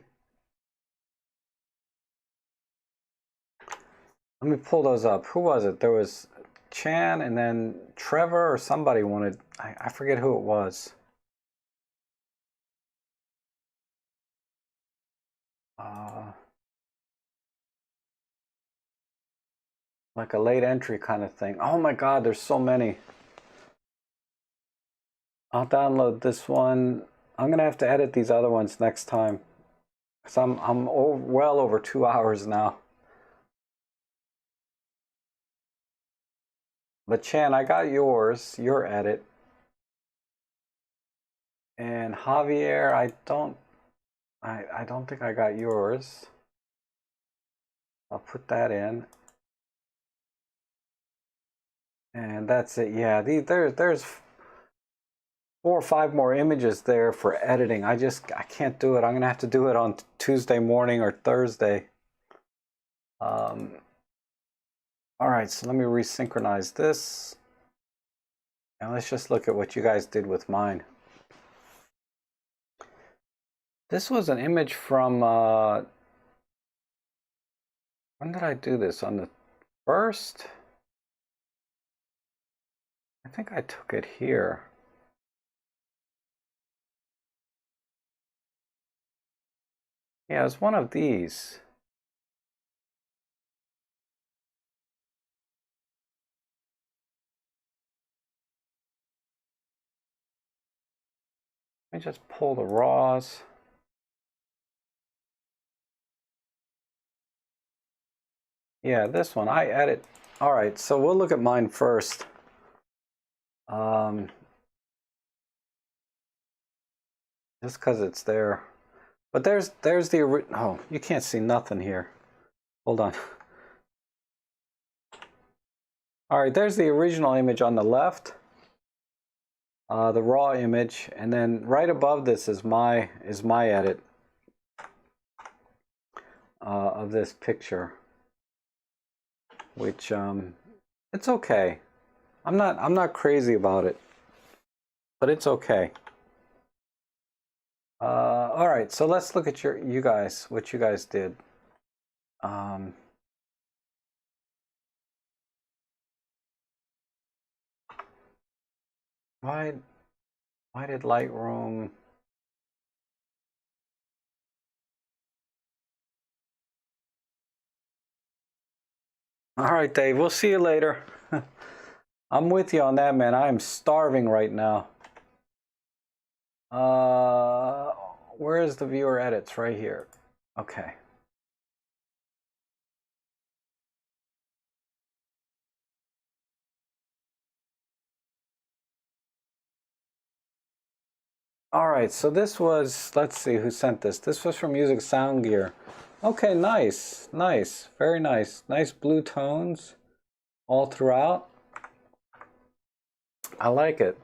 pull those up. Who was it? There was Chan and then Trevor or somebody wanted, I forget who it was. Like a late entry kind of thing. Oh my God, there's so many. I'll download this one. I'm gonna have to edit these other ones next time. Cause I'm well over 2 hours now. But Chan, I got your edit. And Javier, I don't think I got yours. I'll put that in. And that's it. Yeah, there's 4 or 5 more images there for editing. I can't do it. I'm gonna have to do it on Tuesday morning or Thursday. All right, so let me resynchronize this. And let's just look at what you guys did with mine. This was an image from, when did I do this? On the 1st? I think I took it here. Yeah, it's one of these. Let me just pull the raws. Yeah, this one I edit. All right, so we'll look at mine first. Just because it's there. But there's the original. Oh, you can't see nothing here. Hold on. All right, there's the original image on the left. The raw image, and then right above this is my edit of this picture, which it's okay. I'm not crazy about it, but it's okay. All right, so let's look at what you guys did. Why did Lightroom? All right, Dave, we'll see you later. I'm with you on that, man. I am starving right now. Where is the viewer edits? Right here. Okay. All right, so this was, let's see who sent this. This was from Music Sound Gear. Okay, nice, nice, very nice. Nice blue tones all throughout. I like it.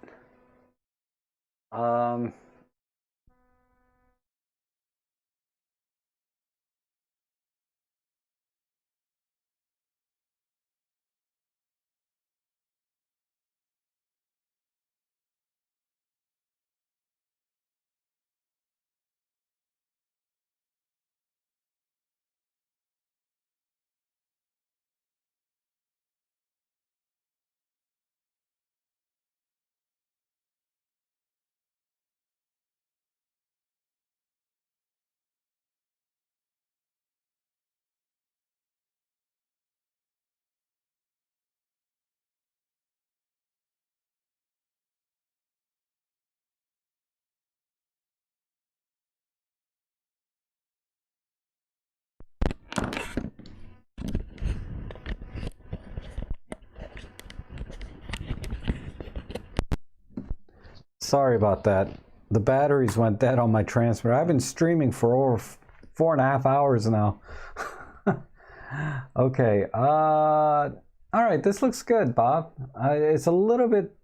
Sorry about that. The batteries went dead on my transmitter. I've been streaming for over 4.5 hours now. Okay. All right. This looks good, Bob. It's a little bit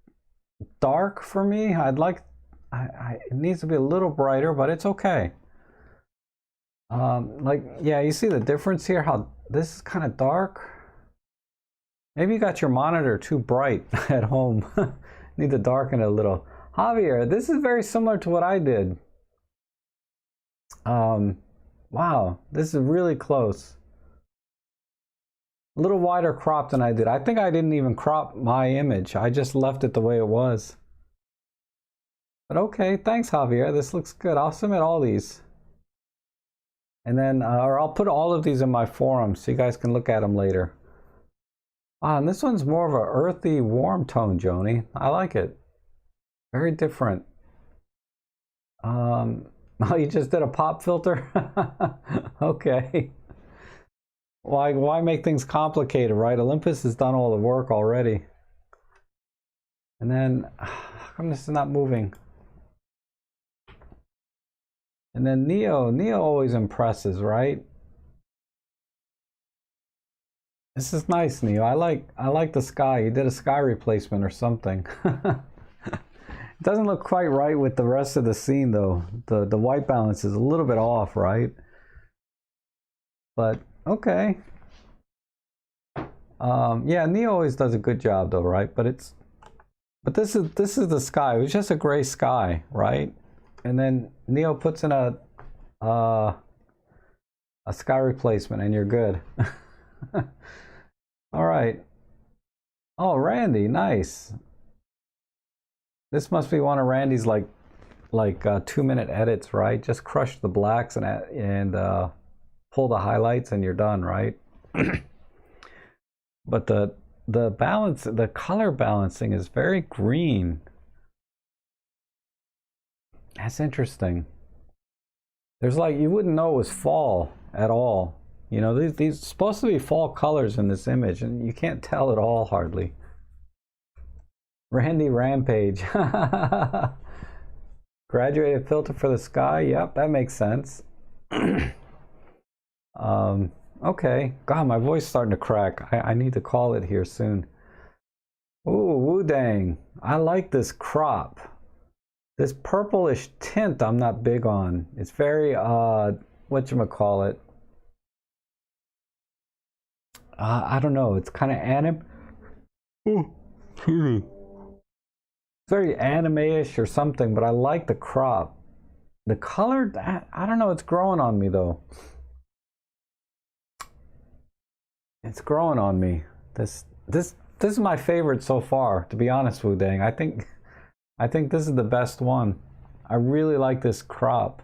dark for me. It needs to be a little brighter, but it's okay. Like, yeah, you see the difference here? How this is kind of dark. Maybe you got your monitor too bright at home. Need to darken it a little. Javier, this is very similar to what I did. Wow, this is really close. A little wider crop than I did. I think I didn't even crop my image. I just left it the way it was. But okay, thanks, Javier. This looks good. I'll submit all these. And then, or I'll put all of these in my forum so you guys can look at them later. And this one's more of an earthy, warm tone, Joni. I like it. Very different. Oh, you just did a pop filter? Okay. Why make things complicated, right? Olympus has done all the work already. And then, how come this is not moving? And then Neo always impresses, right? This is nice, Neo. I like the sky. You did a sky replacement or something. It doesn't look quite right with the rest of the scene though. The white balance is a little bit off, right? But okay. Yeah, Neo always does a good job though, right? But this is the sky. It was just a gray sky, right? And then Neo puts in a sky replacement and you're good. All right. Oh, Randy, nice. This must be one of Randy's like 2-minute edits, right? Just crush the blacks and pull the highlights and you're done, right? But the balance, the color balancing is very green. That's interesting. There's like, you wouldn't know it was fall at all. You know, these supposed to be fall colors in this image, and you can't tell at all hardly. Randy Rampage. Graduated filter for the sky. Yep, that makes sense. Okay. God, my voice is starting to crack. I need to call it here soon. Ooh, Wu-Dang. I like this crop. This purplish tint I'm not big on. It's very, whatchamacallit. I don't know. It's kind of very anime-ish or something, but I like the crop. The color, I don't know. It's growing on me though. It's growing on me. This is my favorite so far, to be honest, Wu-Dang. I think this is the best one. I really like this crop.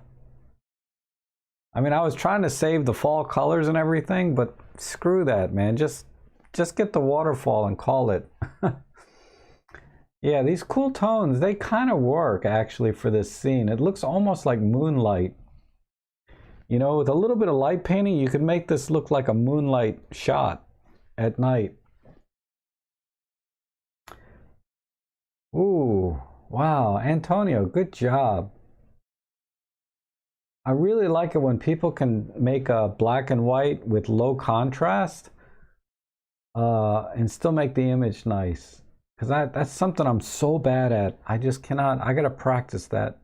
I mean, I was trying to save the fall colors and everything, but screw that, man. Just get the waterfall and call it. Yeah, these cool tones, they kind of work actually for this scene. It looks almost like moonlight. You know, with a little bit of light painting, you could make this look like a moonlight shot at night. Ooh, wow, Antonio, good job. I really like it when people can make a black and white with low contrast and still make the image nice. Because that's something I'm so bad at. I just cannot, I gotta practice that.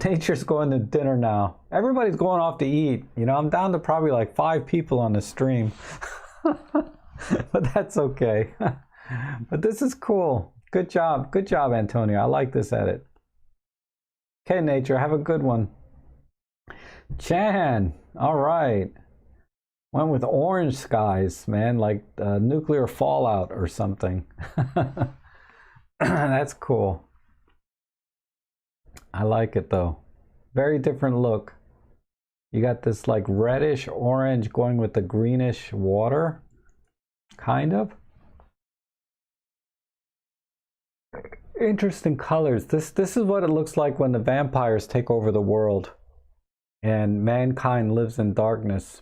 Nature's going to dinner now. Everybody's going off to eat. You know, I'm down to probably like 5 people on the stream. But that's okay. But this is cool. Good job, Antonio. I like this edit. Okay, Nature, have a good one. Chan, all right. Went with orange skies, man, like nuclear fallout or something. That's cool. I like it though. Very different look. You got this like reddish orange going with the greenish water, kind of. Interesting colors. This is what it looks like when the vampires take over the world and mankind lives in darkness.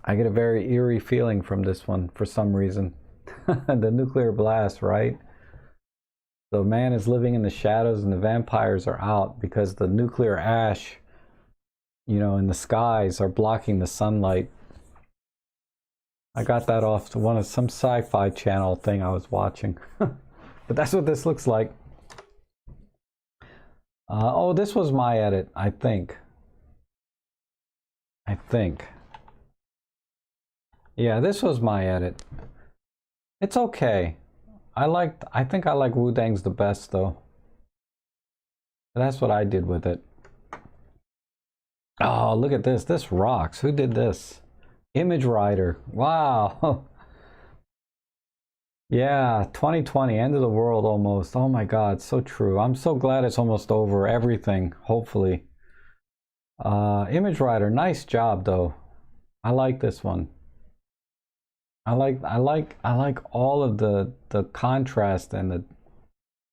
I get a very eerie feeling from this one for some reason. The nuclear blast, right? The man is living in the shadows and the vampires are out because the nuclear ash, you know, in the skies are blocking the sunlight. I got that off to some sci-fi channel thing I was watching. But that's what this looks like. Oh, this was my edit, I think. Yeah, this was my edit. It's okay. I think I like Wu-Dang's the best though. That's what I did with it. Oh, look at this. This rocks. Who did this? Image Writer. Wow. Yeah, 2020, end of the world almost. Oh my God, so true. I'm so glad it's almost over. Everything, hopefully. Image Writer, nice job though. I like this one. I like all of the contrast and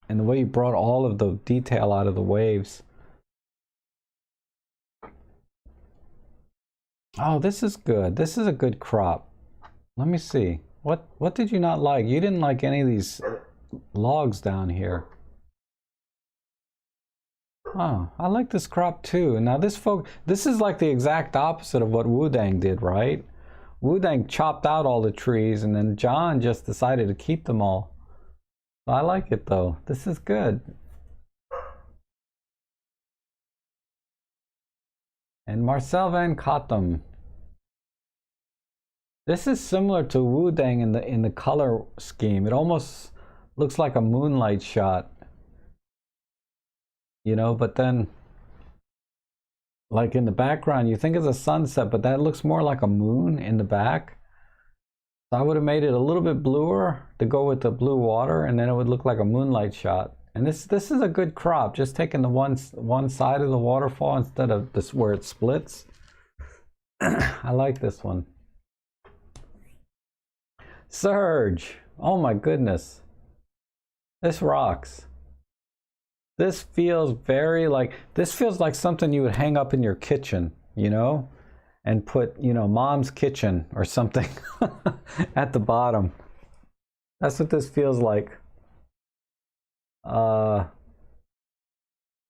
the way you brought all of the detail out of the waves. Oh, this is good. This is a good crop. Let me see. What did you not like? You didn't like any of these logs down here. Oh, I like this crop too. Now this is like the exact opposite of what Wu-Dang did, right? Wu-Dang chopped out all the trees and then John just decided to keep them all. I like it though. This is good. And Marcel Van Cottem. This is similar to Wu-Dang in the color scheme. It almost looks like a moonlight shot. You know, but then like in the background you think it's a sunset, but that looks more like a moon in the back. So I would have made it a little bit bluer to go with the blue water, and then it would look like a moonlight shot. And this is a good crop, just taking the one side of the waterfall instead of this where it splits. I like this one. Surge, oh my goodness, this rocks. This feels like something you would hang up in your kitchen, you know? and put, you know, mom's kitchen or something at the bottom. That's what this feels like.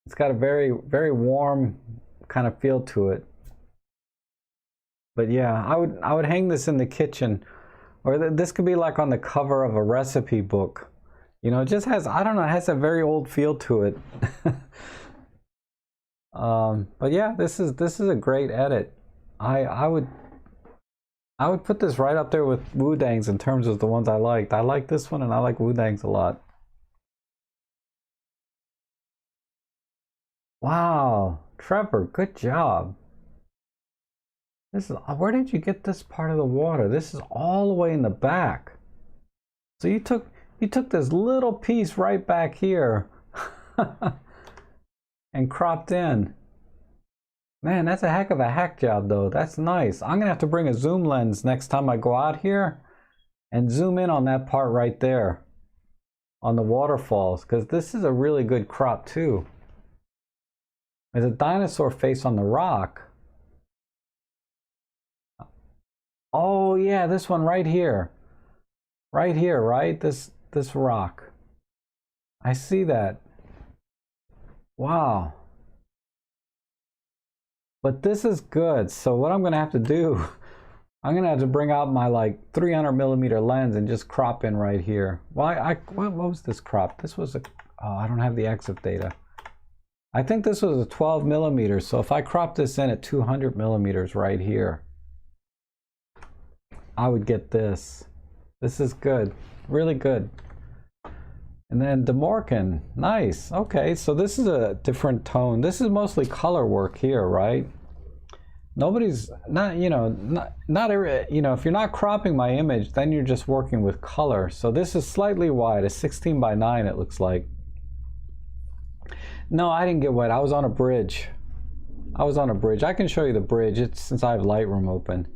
It's got a very, very warm kind of feel to it. But yeah, I would hang this in the kitchen, or this could be like on the cover of a recipe book. You know, it just has, I don't know, it has a very old feel to it. But yeah, this is a great edit. I would put this right up there with Wudang's in terms of the ones I liked. I like this one and I like Wudang's a lot. Wow, Trevor, good job. This is, where did you get this part of the water? This is all the way in the back. So you took this little piece right back here and cropped in. Man, that's a heck of a hack job though. That's nice. I'm gonna have to bring a zoom lens next time I go out here and zoom in on that part right there on the waterfalls, because this is a really good crop too. There's a dinosaur face on the rock. Oh yeah, this one right here. Right here, right? This rock. I see that. Wow. But this is good. So what I'm gonna have to do, I'm gonna have to bring out my like 300mm lens and just crop in right here. Well, what was this crop? This was a, oh, I don't have the exit data. I think this was a 12mm. So if I crop this in at 200mm right here, I would get this. This is good, really good. And then DeMorkin, nice. Okay, so this is a different tone. This is mostly color work here, right? Nobody's not, you know, not every, you know, if you're not cropping my image, then you're just working with color. So this is slightly wide, a 16:9 it looks like. No, I didn't get wet. I was on a bridge. I was on a bridge. I can show you the bridge. It's since I have Lightroom open.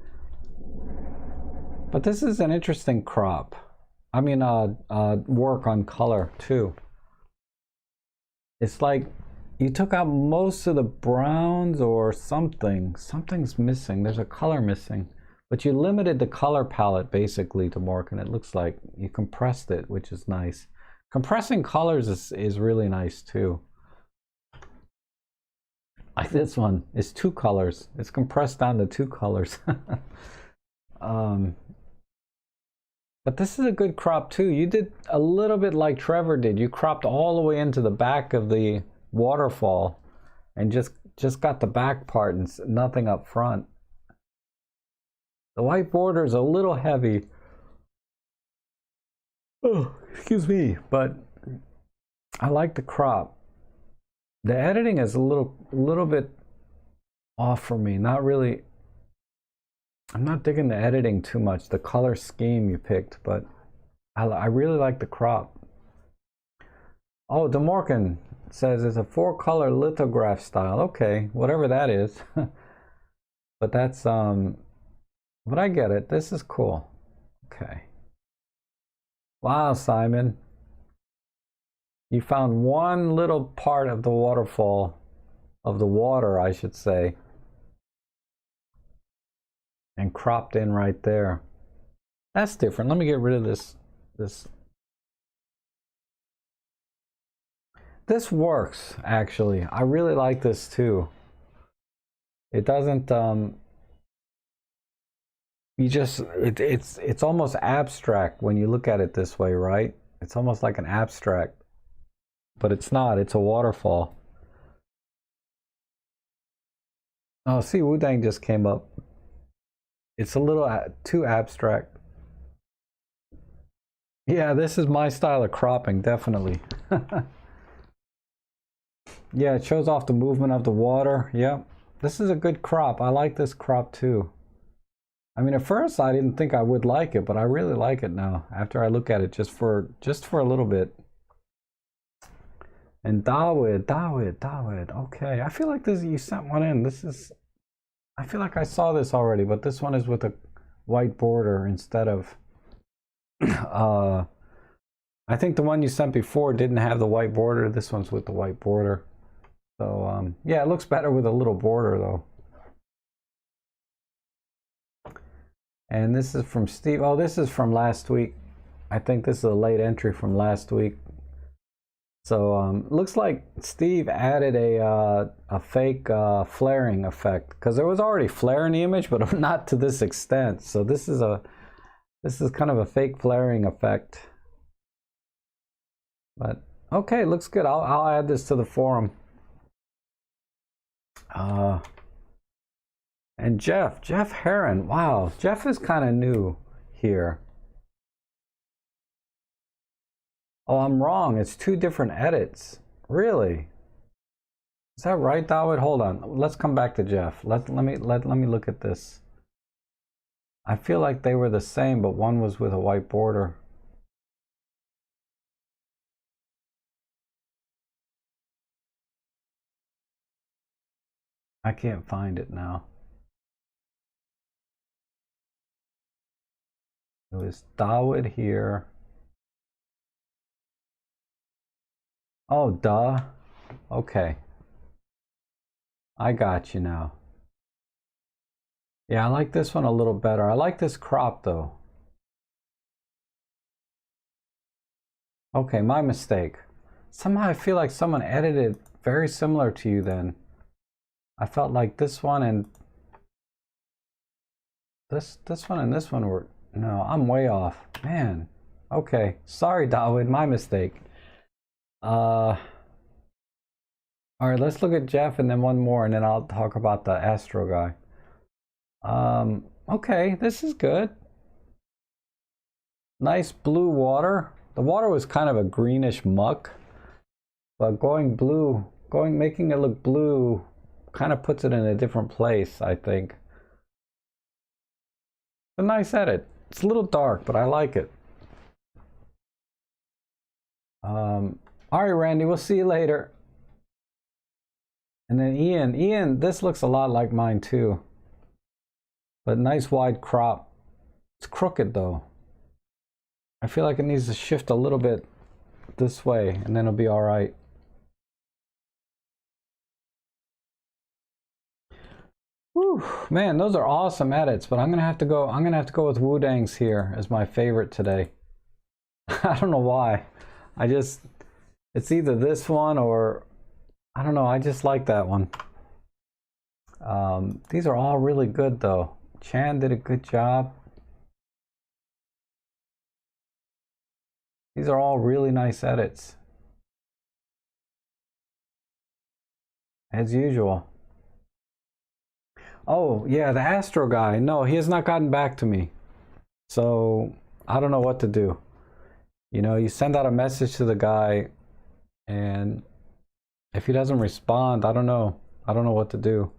But this is an interesting crop. I mean, work on color too. It's like you took out most of the browns or something. Something's missing. There's a color missing. But you limited the color palette basically to Morgan. It looks like you compressed it, which is nice. Compressing colors is really nice too. Like this one, it's 2 colors. It's compressed down to 2 colors. But this is a good crop too. You did a little bit like Trevor did. You cropped all the way into the back of the waterfall and just got the back part and nothing up front. The white border is a little heavy. Oh, excuse me, but I like the crop. The editing is a little bit off for me. Not really. I'm not digging the editing too much, the color scheme you picked, but I really like the crop. Oh, DeMorkin says it's a 4-color lithograph style. Okay, whatever that is. But that's, but I get it. This is cool. Okay. Wow, Simon. You found one little part of the waterfall, of the water, I should say, and cropped in right there. That's different. Let me get rid of this. This works, actually. I really like this too. It doesn't, it's almost abstract when you look at it this way, right? It's almost like an abstract. But it's not, it's a waterfall. Oh, see, Wudang just came up. It's a little too abstract. Yeah, this is my style of cropping, definitely. Yeah, it shows off the movement of the water. Yep, this is a good crop. I like this crop too. I mean, at first I didn't think I would like it, but I really like it now after I look at it just for a little bit. And Dawid, okay. I feel like this, you sent one in. This is, I feel like I saw this already, but this one is with a white border instead of, I think the one you sent before didn't have the white border. This one's with the white border. So, yeah, it looks better with a little border though. And this is from Steve. Oh, this is from last week. I think this is a late entry from last week. So looks like Steve added a fake flaring effect, because there was already flare in the image, but not to this extent. So this is kind of a fake flaring effect. But okay, looks good. I'll add this to the forum. And Jeff Heron. Wow, Jeff is kind of new here. Oh, I'm wrong. It's two different edits. Really? Is that right, Dawood? Hold on. Let's come back to Jeff. Let me look at this. I feel like they were the same, but one was with a white border. I can't find it now. It was Dawood here. Oh, duh. Okay. I got you now. Yeah, I like this one a little better. I like this crop though. Okay, my mistake. Somehow I feel like someone edited very similar to you then. I felt like this one and this one and this one were... No, I'm way off. Man. Okay. Sorry, Dawood. My mistake. All right, let's look at Jeff and then one more, and then I'll talk about the Astro guy. Okay, this is good. Nice blue water. The water was kind of a greenish muck, but making it look blue kind of puts it in a different place, I think. A nice edit. It's a little dark, but I like it. All right, Randy, we'll see you later. And then Ian, this looks a lot like mine too. But nice wide crop. It's crooked though. I feel like it needs to shift a little bit this way, and then it'll be all right. Whew, man, those are awesome edits, but I'm gonna have to go with Wudang's here as my favorite today. I don't know why. It's either this one or I don't know, I just like that one. These are all really good though. Chan did a good job. These are all really nice edits. As usual. Oh, yeah, the Astro guy. No, he has not gotten back to me. So, I don't know what to do. You know, you send out a message to the guy, and if he doesn't respond, I don't know. I don't know what to do.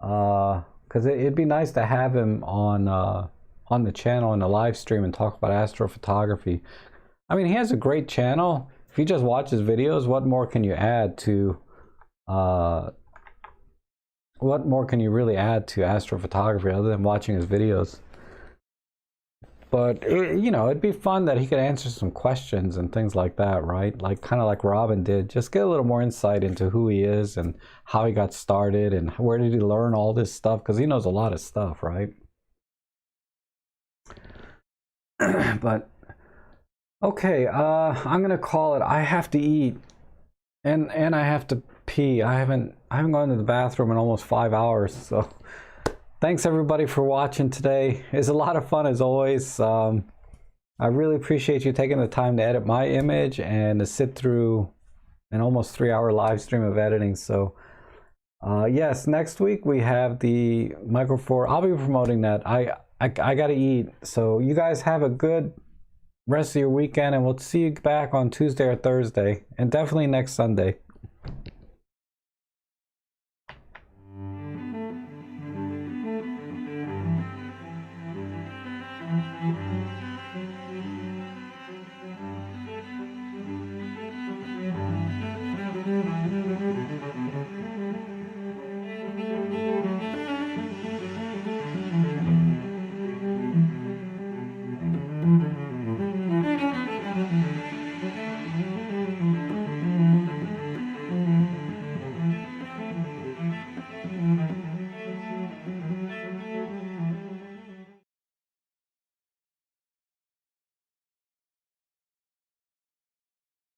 Because it'd be nice to have him on the channel in the live stream and talk about astrophotography. I mean, he has a great channel. If you just watch his videos, what more can you add to what more can you really add to astrophotography other than watching his videos? But you know, it'd be fun that he could answer some questions and things like that, right? Like kind of like Robin did. Just get a little more insight into who he is and how he got started and where did he learn all this stuff, because he knows a lot of stuff, right? But okay, I'm gonna call it. I have to eat, and I have to pee. I haven't gone to the bathroom in almost 5 hours. So thanks everybody for watching today. It's a lot of fun as always. I really appreciate you taking the time to edit my image and to sit through an almost 3-hour live stream of editing. So yes, next week we have the Micro Four. I'll be promoting that. I gotta eat. So you guys have a good rest of your weekend, and we'll see you back on Tuesday or Thursday, and definitely next Sunday.